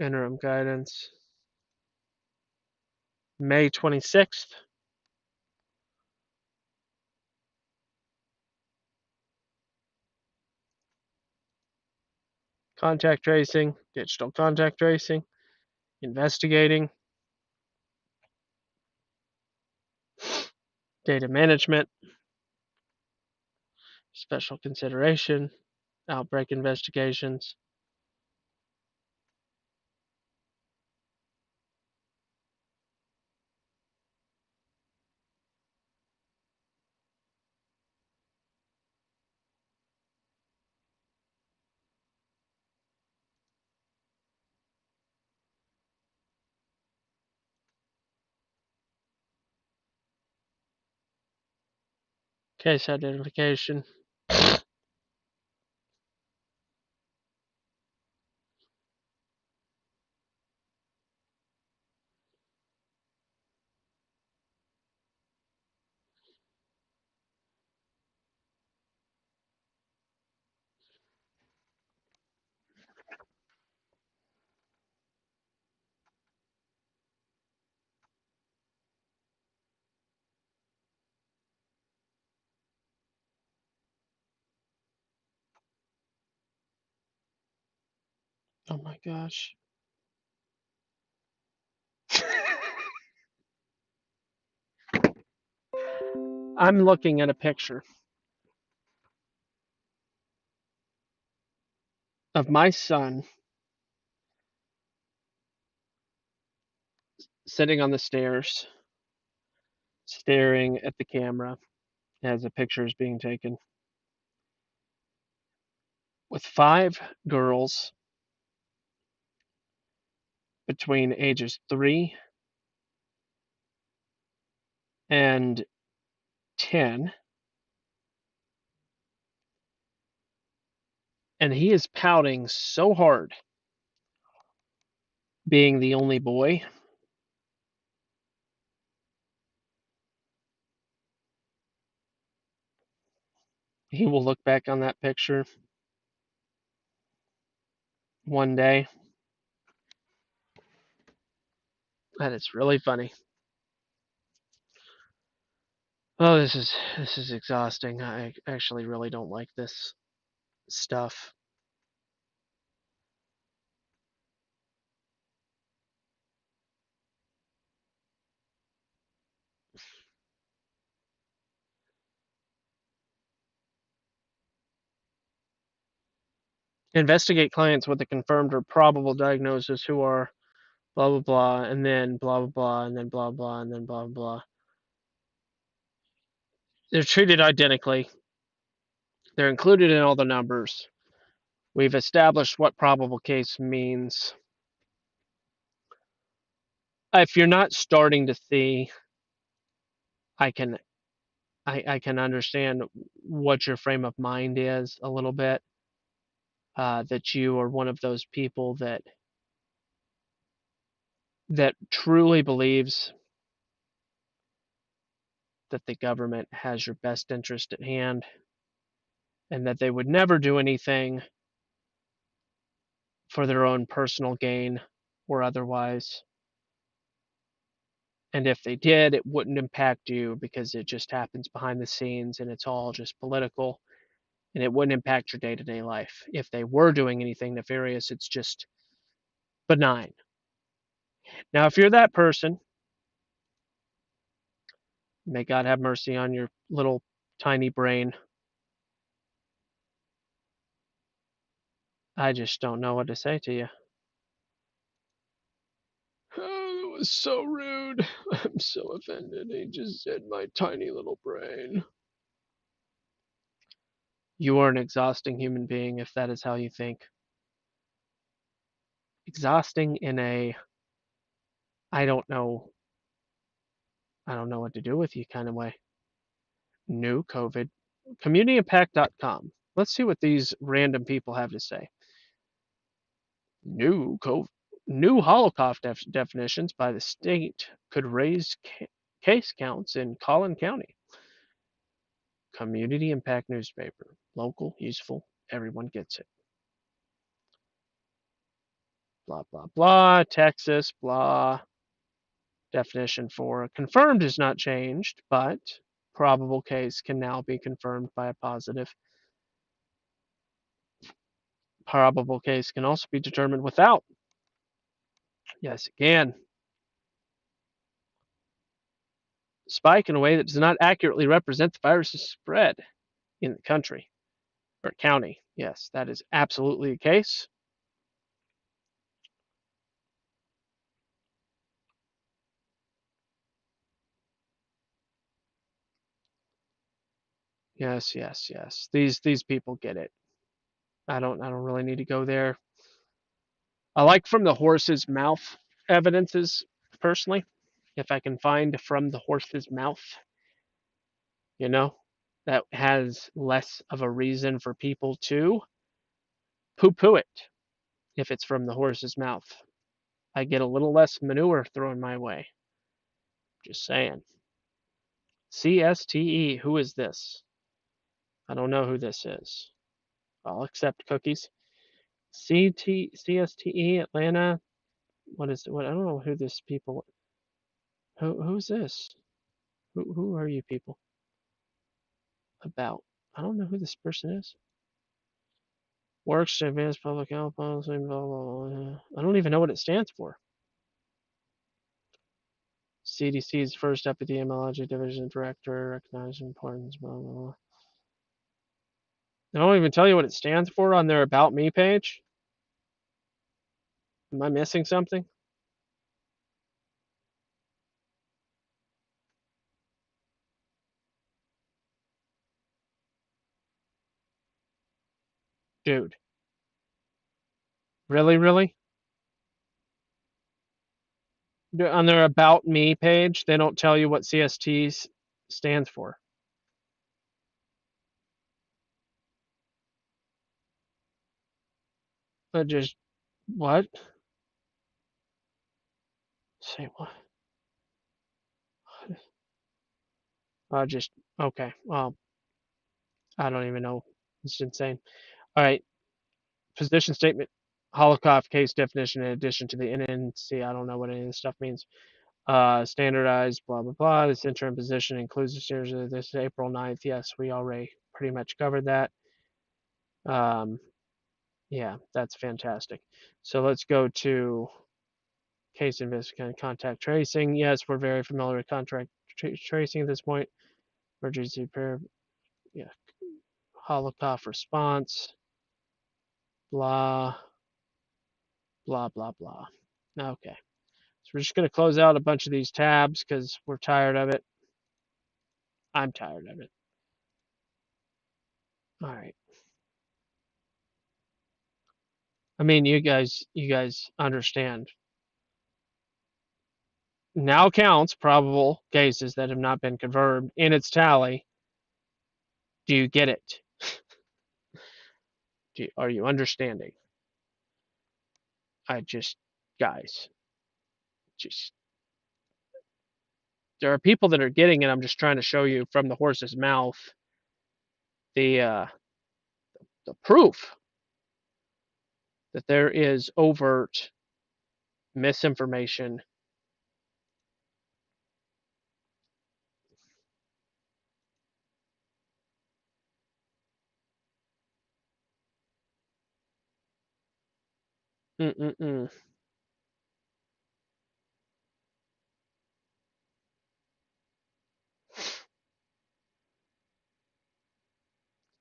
Interim guidance. May 26th. Contact tracing, digital contact tracing, investigating, data management, special consideration, outbreak investigations. Case identification. Oh my gosh. I'm looking at a picture of my son sitting on the stairs, staring at the camera as a picture is being taken with 5 girls between ages 3 and 10, and he is pouting so hard being the only boy. He will look back on that picture one day, and it's really funny. Oh, this is exhausting. I actually really don't like this stuff. Investigate clients with a confirmed or probable diagnosis who are blah blah blah, and then blah blah blah, and then blah blah, and then blah blah. They're treated identically. They're included in all the numbers. We've established what probable case means. If you're not starting to see, I can I can understand what your frame of mind is a little bit. That you are one of those people that truly believes that the government has your best interest at hand and that they would never do anything for their own personal gain or otherwise. And if they did, it wouldn't impact you because it just happens behind the scenes and it's all just political and it wouldn't impact your day to day life. If they were doing anything nefarious, it's just benign. Now, if you're that person, may God have mercy on your little tiny brain. I just don't know what to say to you. Oh, it was so rude. I'm so offended. He just said my tiny little brain. You are an exhausting human being if that is how you think. Exhausting in a I don't know what to do with you kind of way. New COVID. CommunityImpact.com. Let's see what these random people have to say. New COVID. New Holocaust definitions by the state could raise case counts in Collin County. Community Impact newspaper. Local, useful, everyone gets it. Blah, blah, blah. Texas, blah. Definition for confirmed is not changed, but probable case can now be confirmed by a positive. Probable case can also be determined without. Yes, again. Spike in a way that does not accurately represent the virus's spread in the country or county. Yes, that is absolutely the case. Yes, yes, yes. These people get it. I don't really need to go there. I like from the horse's mouth evidences personally. If I can find from the horse's mouth, you know, that has less of a reason for people to poo poo it if it's from the horse's mouth. I get a little less manure thrown my way. Just saying. CSTE, who is this? I don't know who this is. I'll accept cookies. CSTE Atlanta. What is what? I don't know who this people. Who's this? Who are you people about? I don't know who this person is. Works to advance public health policy. Blah, blah, blah. I don't even know what it stands for. CDC's first epidemiology division director recognized importance. Blah, blah, blah. They don't even tell you what it stands for on their About Me page. Am I missing something? Dude. Really, really? On their About Me page, they don't tell you what CST stands for. Just what? Say what? Just okay. Well, I don't even know. It's insane. All right. Position statement. Holocaust case definition in addition to the NNC. I don't know what any of this stuff means. Standardized, blah, blah, blah. This interim position includes the series of this April 9th. Yes, we already pretty much covered that. Yeah, that's fantastic. So let's go to case investigation, contact tracing. Yes, we're very familiar with contact tracing at this point. Emergency repair, yeah, Holocaust response, blah, blah, blah, blah. Okay. So we're just going to close out a bunch of these tabs because we're tired of it. I'm tired of it. All right. I mean, you guys understand. Now counts probable cases that have not been confirmed in its tally. Do you get it? Are you understanding? Guys, just there are people that are getting it. I'm just trying to show you from the horse's mouth the the proof that there is overt misinformation. Mm-mm-mm.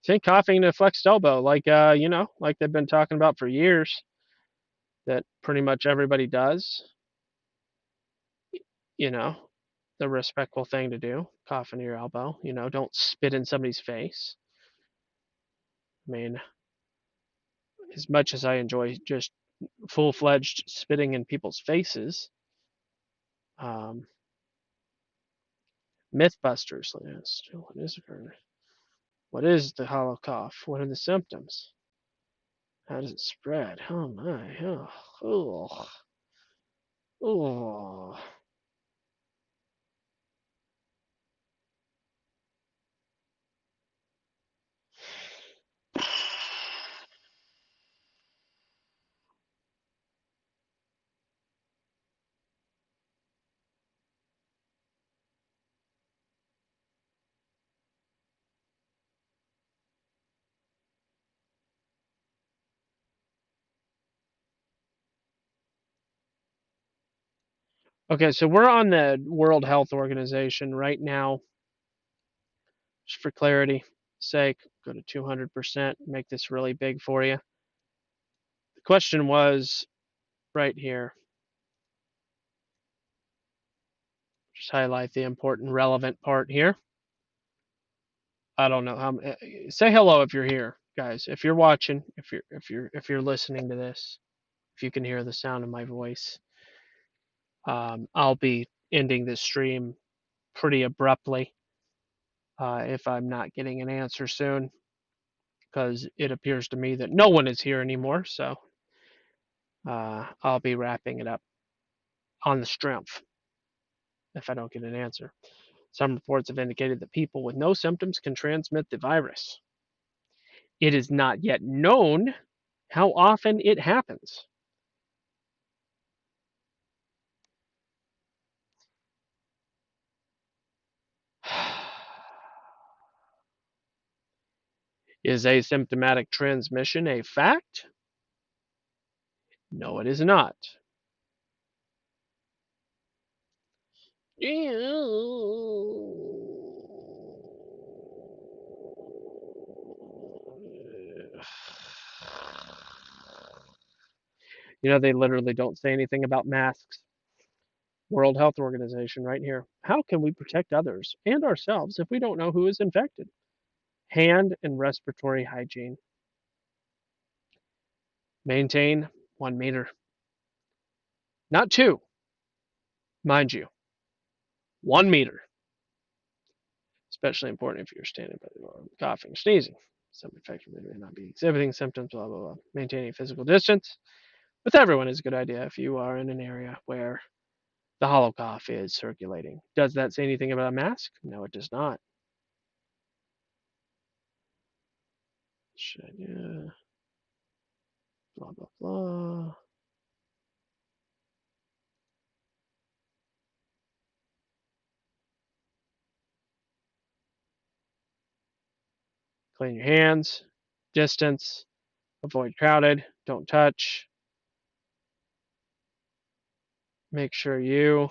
Think coughing to flexed elbow, like like they've been talking about for years, that pretty much everybody does. You know, the respectful thing to do, cough into your elbow. Don't spit in somebody's face. I mean, as much as I enjoy just full-fledged spitting in people's faces, um, Mythbusters. What is the hollow cough? What are the symptoms? How does it spread? Oh my! Oh, oh. Okay, so we're on the World Health Organization right now. Just for clarity sake, go to 200%, make this really big for you. The question was right here. Just highlight the important, relevant part here. I don't know how. Say hello if you're here, guys. If you're watching, if you're listening to this, if you can hear the sound of my voice, I'll be ending this stream pretty abruptly if I'm not getting an answer soon, because it appears to me that no one is here anymore. So I'll be wrapping it up on the strength if I don't get an answer. Some reports have indicated that people with no symptoms can transmit the virus. It is not yet known how often it happens. Is asymptomatic transmission a fact? No, it is not. They literally don't say anything about masks. World Health Organization right here. How can we protect others and ourselves if we don't know who is infected? Hand and respiratory hygiene. Maintain 1 meter. Not 2, mind you. 1 meter. Especially important if you're standing by the door, coughing, sneezing. Some infection may not be exhibiting symptoms, blah, blah, blah. Maintaining physical distance with everyone is a good idea if you are in an area where the hollow cough is circulating. Does that say anything about a mask? No, it does not. Should I do? Blah, blah, blah. Clean your hands, distance, avoid crowded, don't touch. Make sure you.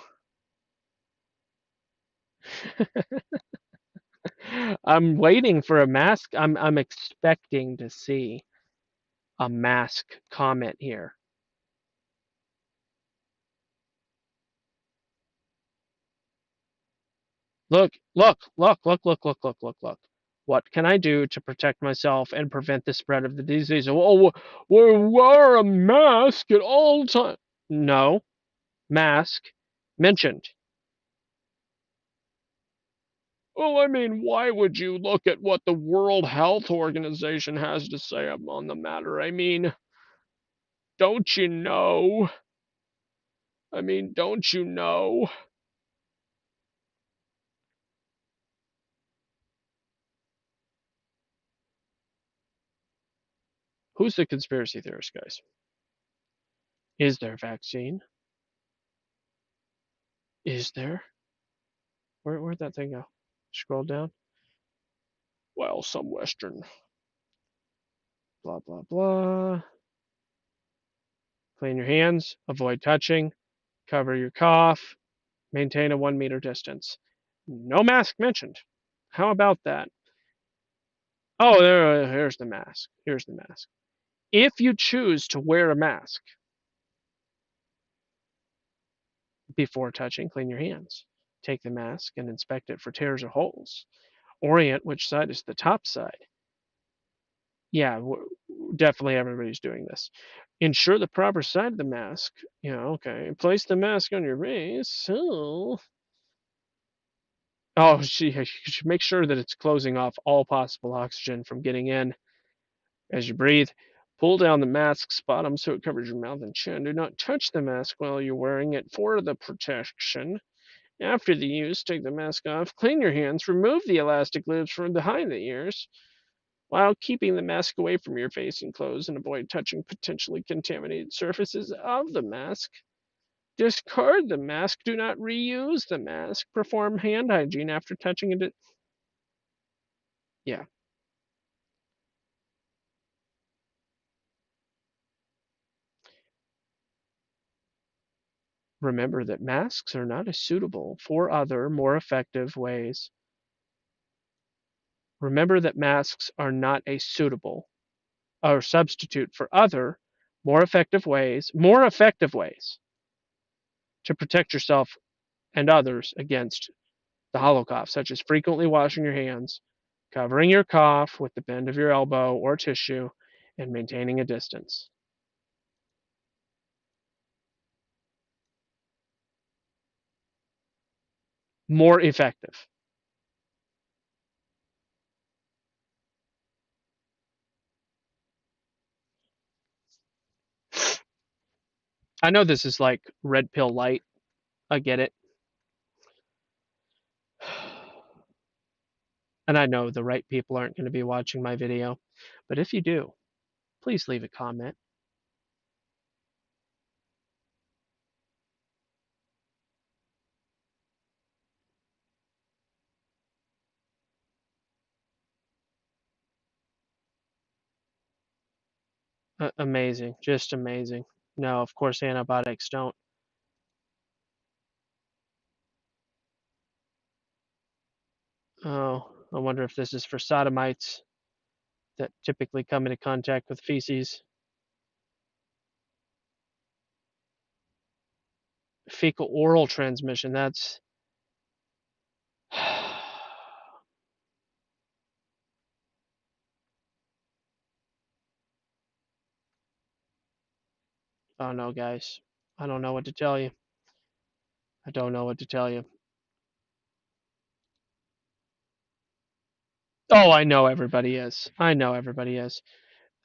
I'm waiting for a mask. I'm expecting to see a mask comment here. Look, look, look, look, look, look, look, look, look. What can I do to protect myself and prevent the spread of the disease? Oh, wear a mask at all times. No, mask mentioned. Well, I mean, why would you look at what the World Health Organization has to say on the matter? I mean, don't you know? Don't you know? Who's the conspiracy theorist, guys? Is there a vaccine? Is there? Where'd that thing go? Scroll down. Well, some Western. Blah, blah, blah. Clean your hands. Avoid touching. Cover your cough. Maintain a 1 meter distance. No mask mentioned. How about that? Oh, here's the mask. Here's the mask. If you choose to wear a mask before touching, clean your hands. Take the mask and inspect it for tears or holes. Orient which side is the top side. Yeah, definitely everybody's doing this. Ensure the proper side of the mask. Okay. Place the mask on your face. You should make sure that it's closing off all possible oxygen from getting in as you breathe. Pull down the mask's bottom so it covers your mouth and chin. Do not touch the mask while you're wearing it for the protection. After the use, take the mask off, clean your hands, remove the elastic loops from behind the ears while keeping the mask away from your face and clothes, and avoid touching potentially contaminated surfaces of the mask. Discard the mask. Do not reuse the mask. Perform hand hygiene after touching it. Yeah. Remember that masks are not as suitable for other, more effective ways. Remember that masks are not a suitable or substitute for other, more effective ways to protect yourself and others against the hollow cough, such as frequently washing your hands, covering your cough with the bend of your elbow or tissue, and maintaining a distance. More effective. I know this is like red pill light. I get it. And I know the right people aren't going to be watching my video, but if you do, please leave a comment. Amazing, just amazing. No, of course antibiotics don't. Oh, I wonder if this is for sodomites that typically come into contact with feces. Fecal oral transmission, that's oh no, guys. I don't know what to tell you. I don't know what to tell you. Oh, I know everybody is. I know everybody is.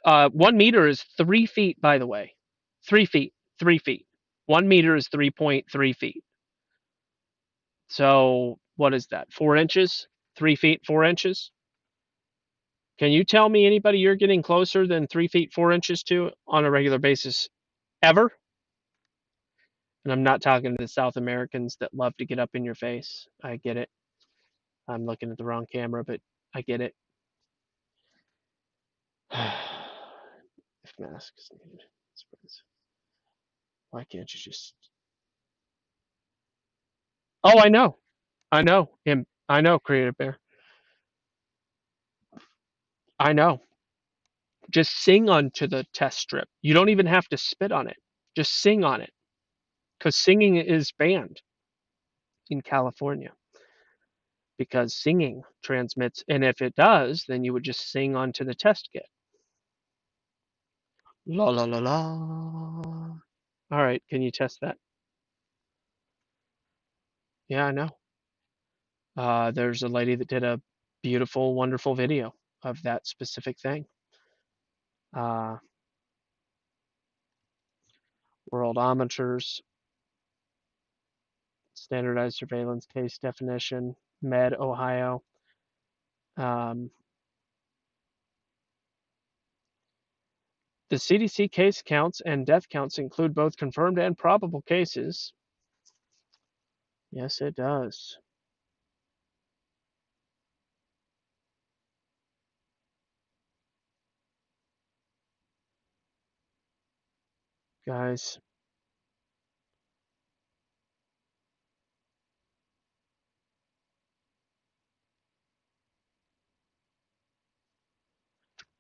1 meter is 3 feet, by the way. 3 feet. 3 feet. 1 meter is 3.3 feet. So what is that? 4 inches? 3 feet, 4 inches? Can you tell me anybody you're getting closer than 3 feet, 4 inches to on a regular basis ever? And I'm not talking to the South Americans that love to get up in your face. I get it. I'm looking at the wrong camera, but I get it. If mask is needed, why can't you just? Oh, I know. I know him. I know Creative Bear. I know. Just sing onto the test strip. You don't even have to spit on it. Just sing on it, because singing is banned in California. because singing transmits, and if it does, then you would just sing onto the test kit. La la la la. All right, can you test that? Yeah, I know. There's a lady that did a beautiful, wonderful video of that specific thing. Uh, Worldometers, standardized surveillance case definition, Med, Ohio. Um, the CDC case counts and death counts include both confirmed and probable cases. Yes, it does. Guys,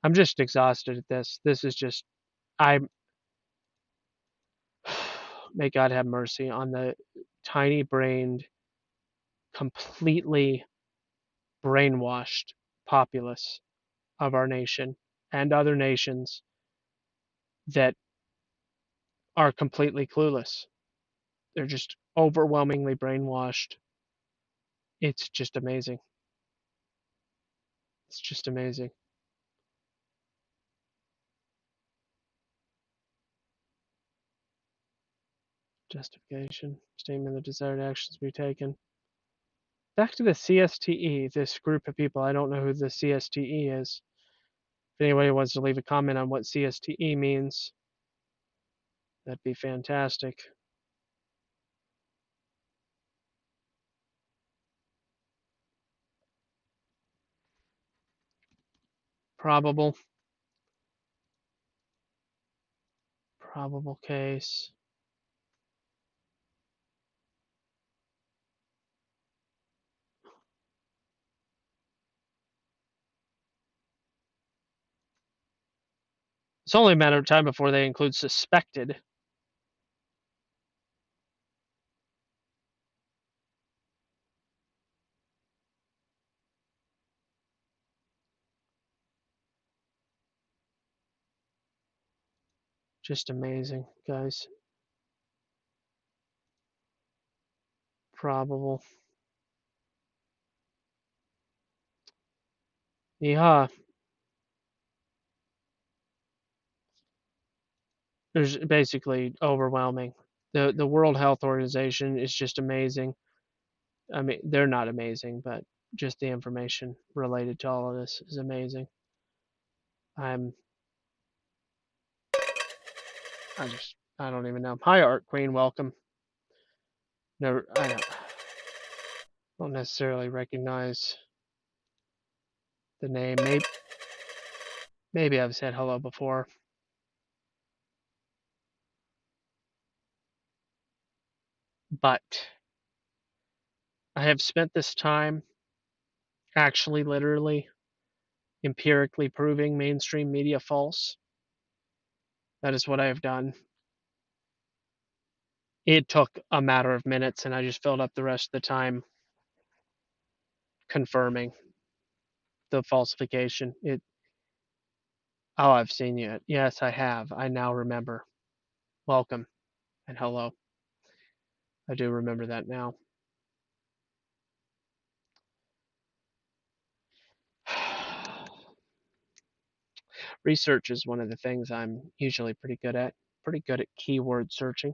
I'm just exhausted at this. This is just, I, may God have mercy on the tiny brained, completely brainwashed populace of our nation and other nations that are completely clueless. They're just overwhelmingly brainwashed. It's just amazing. It's just amazing. Justification, statement of desired actions be taken. Back to the CSTE, this group of people. I don't know who the CSTE is. If anybody wants to leave a comment on what CSTE means, that'd be fantastic. Probable. Probable case. It's only a matter of time before they include suspected. Just amazing, guys. Probable. Yeah. There's basically overwhelming. The World Health Organization is just amazing. I mean, they're not amazing, but just the information related to all of this is amazing. I'm I don't even know. Hi, Art Queen, welcome. Never don't necessarily recognize the name. Maybe I've said hello before, but I have spent this time actually literally empirically proving mainstream media false. That is what I have done. It took a matter of minutes and I just filled up the rest of the time confirming the falsification. Oh, I've seen you. Yes, I have. I now remember. Welcome and hello. I do remember that now. Research is one of the things I'm usually pretty good at. Pretty good at keyword searching.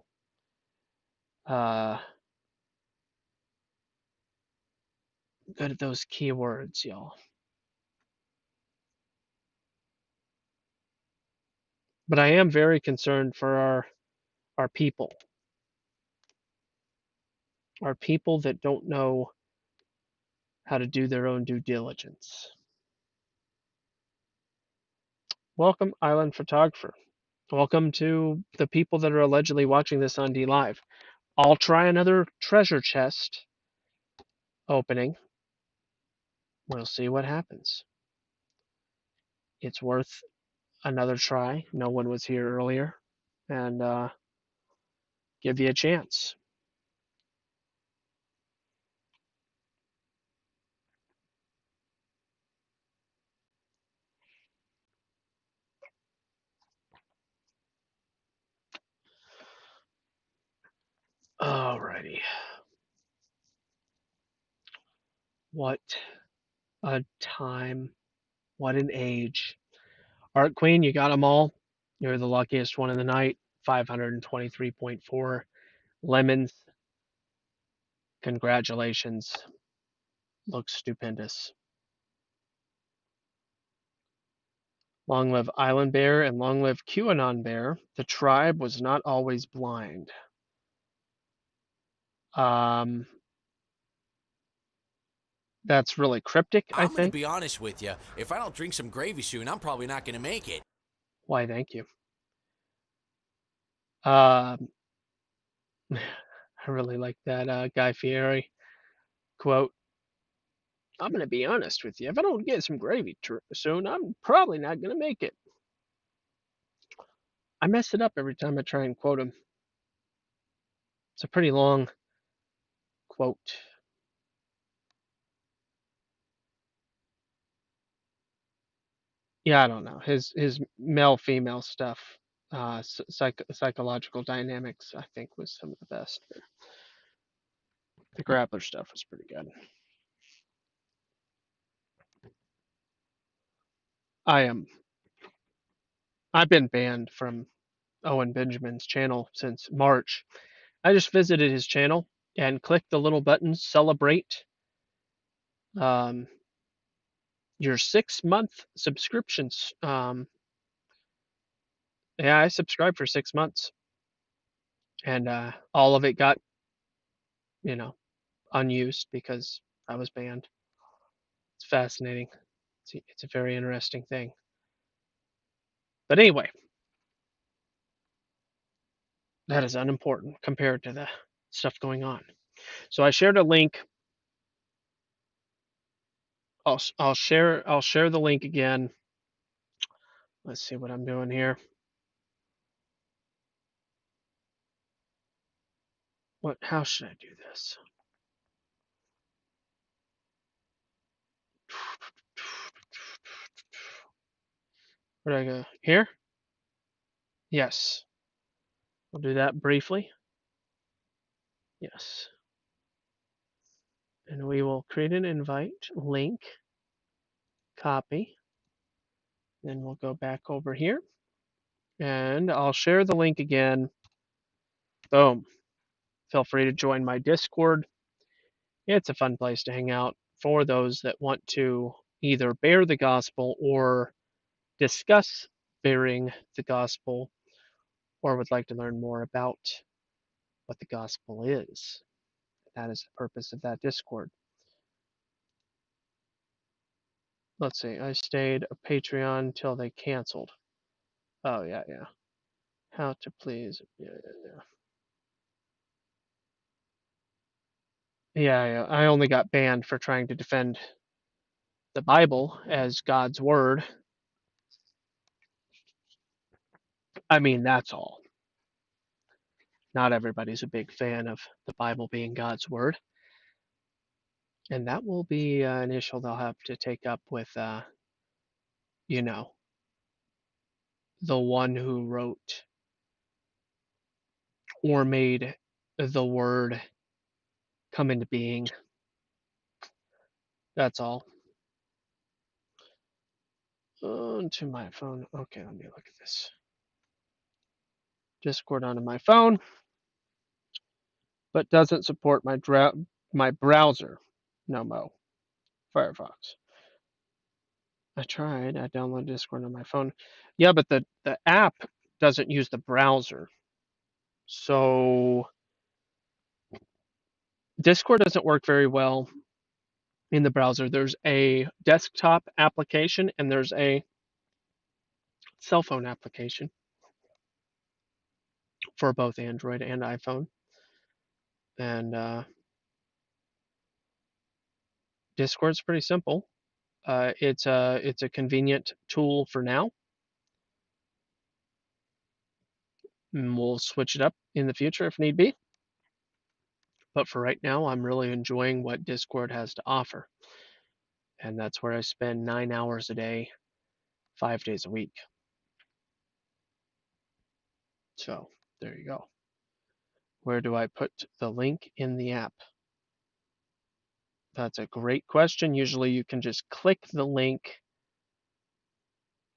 Good at those keywords, y'all. But I am very concerned for our people. Our people that don't know how to do their own due diligence. Welcome, Island Photographer. Welcome to the people that are allegedly watching this on D Live. I'll try another treasure chest opening. We'll see what happens. It's worth another try. No one was here earlier. And give you a chance. Alrighty. What a time. What an age. Art Queen, you got them all. You're the luckiest one of the night. 523.4 lemons. Congratulations. Looks stupendous. Long live Island Bear and long live QAnon Bear. The tribe was not always blind. Um, that's really cryptic, I I'm going to think. be honest with you. If I don't drink some gravy soon, I'm probably not going to make it. Why, thank you. Um, I really like that Guy Fieri quote. I'm going to be honest with you. If I don't get some gravy soon, I'm probably not going to make it. I mess it up every time I try and quote him. It's a pretty long quote. Yeah, I don't know. His male female stuff, psychological dynamics, I think was some of the best. The grappler stuff was pretty good. I am. I've been banned from Owen Benjamin's channel since March. I just visited his channel and clicked the little button celebrate um, your 6 month subscriptions. Yeah, I subscribed for 6 months, and all of it got you know unused because I was banned. It's fascinating. It's a very interesting thing. But anyway, that is unimportant compared to the stuff going on. So I shared a link. I'll share the link again. Let's see what I'm doing here. How should I do this? Where do I go? Here? Yes. We'll do that briefly. Yes. And we will create an invite, link, copy. Then we'll go back over here and I'll share the link again. Boom. Feel free to join my Discord. It's a fun place to hang out for those that want to either bear the gospel or discuss bearing the gospel or would like to learn more about what the gospel is. That is the purpose of that Discord. Let's see. I stayed a Patreon till they canceled. Oh, yeah, yeah. How to please. Yeah, yeah, yeah. Yeah, yeah. I only got banned for trying to defend the Bible as God's word. I mean, that's all. Not everybody's a big fan of the Bible being God's word. And that will be an issue they'll have to take up with, you know, the one who wrote or made the word come into being. That's all. Onto my phone. Okay, let me look at this. Discord onto my phone, but doesn't support my browser. No mo. Firefox. I tried. I downloaded Discord on my phone. Yeah, but the app doesn't use the browser. So Discord doesn't work very well in the browser. There's a desktop application and there's a cell phone application for both Android and iPhone. And Discord's pretty simple. It's a convenient tool for now. And we'll switch it up in the future if need be. But for right now, I'm really enjoying what Discord has to offer. And that's where I spend 9 hours a day, 5 days a week. So there you go. Where do I put the link in the app? That's a great question. Usually you can just click the link.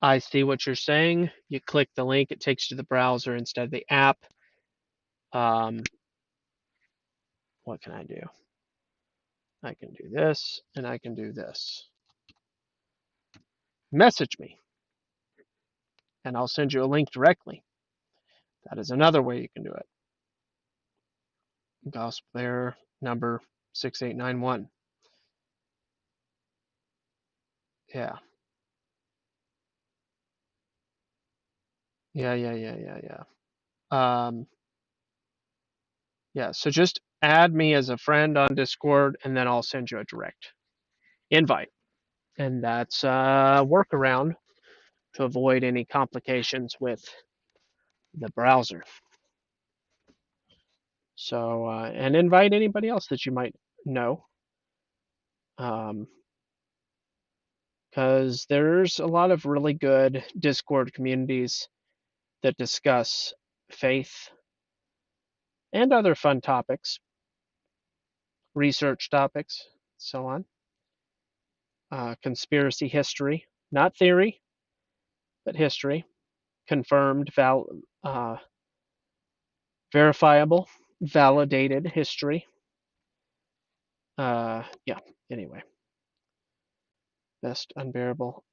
I see what you're saying. You click the link, it takes you to the browser instead of the app. Um, what can I do? I can do this and I can do this. Message me and I'll send you a link directly. That is another way you can do it. Gospel error number 6891. Yeah. Yeah. Yeah, so just add me as a friend on Discord and then I'll send you a direct invite. And that's a workaround to avoid any complications with the browser. So, and invite anybody else that you might know. Because there's a lot of really good Discord communities that discuss faith and other fun topics, research topics, so on. Conspiracy history, not theory, but history, confirmed, verifiable, validated history. Yeah, anyway. Best unbearable.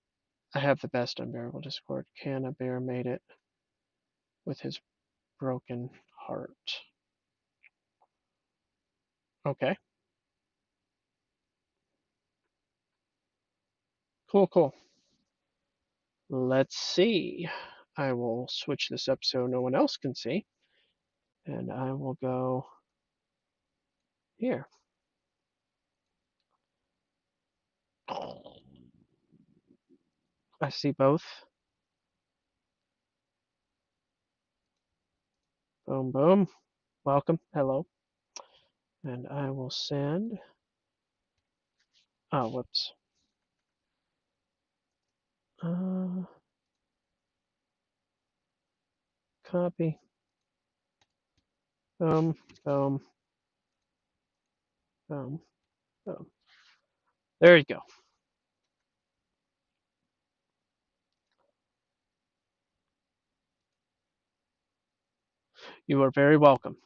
I have the best unbearable Discord. Can a bear made it with his broken heart? Okay, cool. Let's see. I will switch this up so no one else can see. And I will go here. I see both. Boom. Welcome. Hello. And I will send. Oh, whoops. Uh, Copy. Boom. Boom. Boom. Boom. There you go. You are very welcome.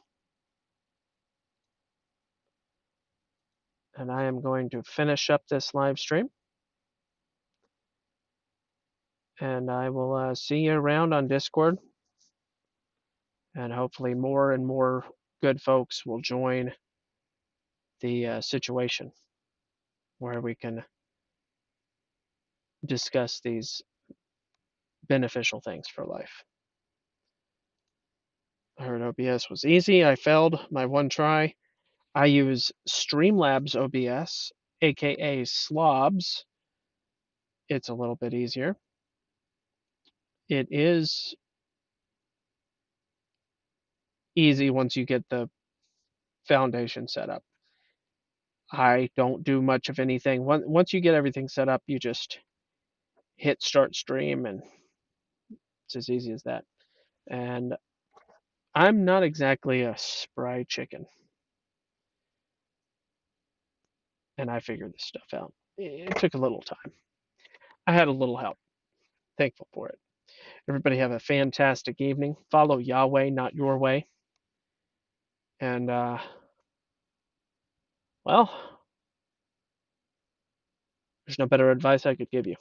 And I am going to finish up this live stream. And I will see you around on Discord. And hopefully, more and more good folks will join the situation where we can discuss these beneficial things for life. I heard OBS was easy. I failed my one try. I use Streamlabs OBS, aka Slobs. It's a little bit easier. It is easy once you get the foundation set up. I don't do much of anything. Once you get everything set up, you just hit start stream and it's as easy as that. And I'm not exactly a spry chicken. And I figured this stuff out. It took a little time. I had a little help. Thankful for it. Everybody have a fantastic evening. Follow Yahweh, not your way. And, well, there's no better advice I could give you.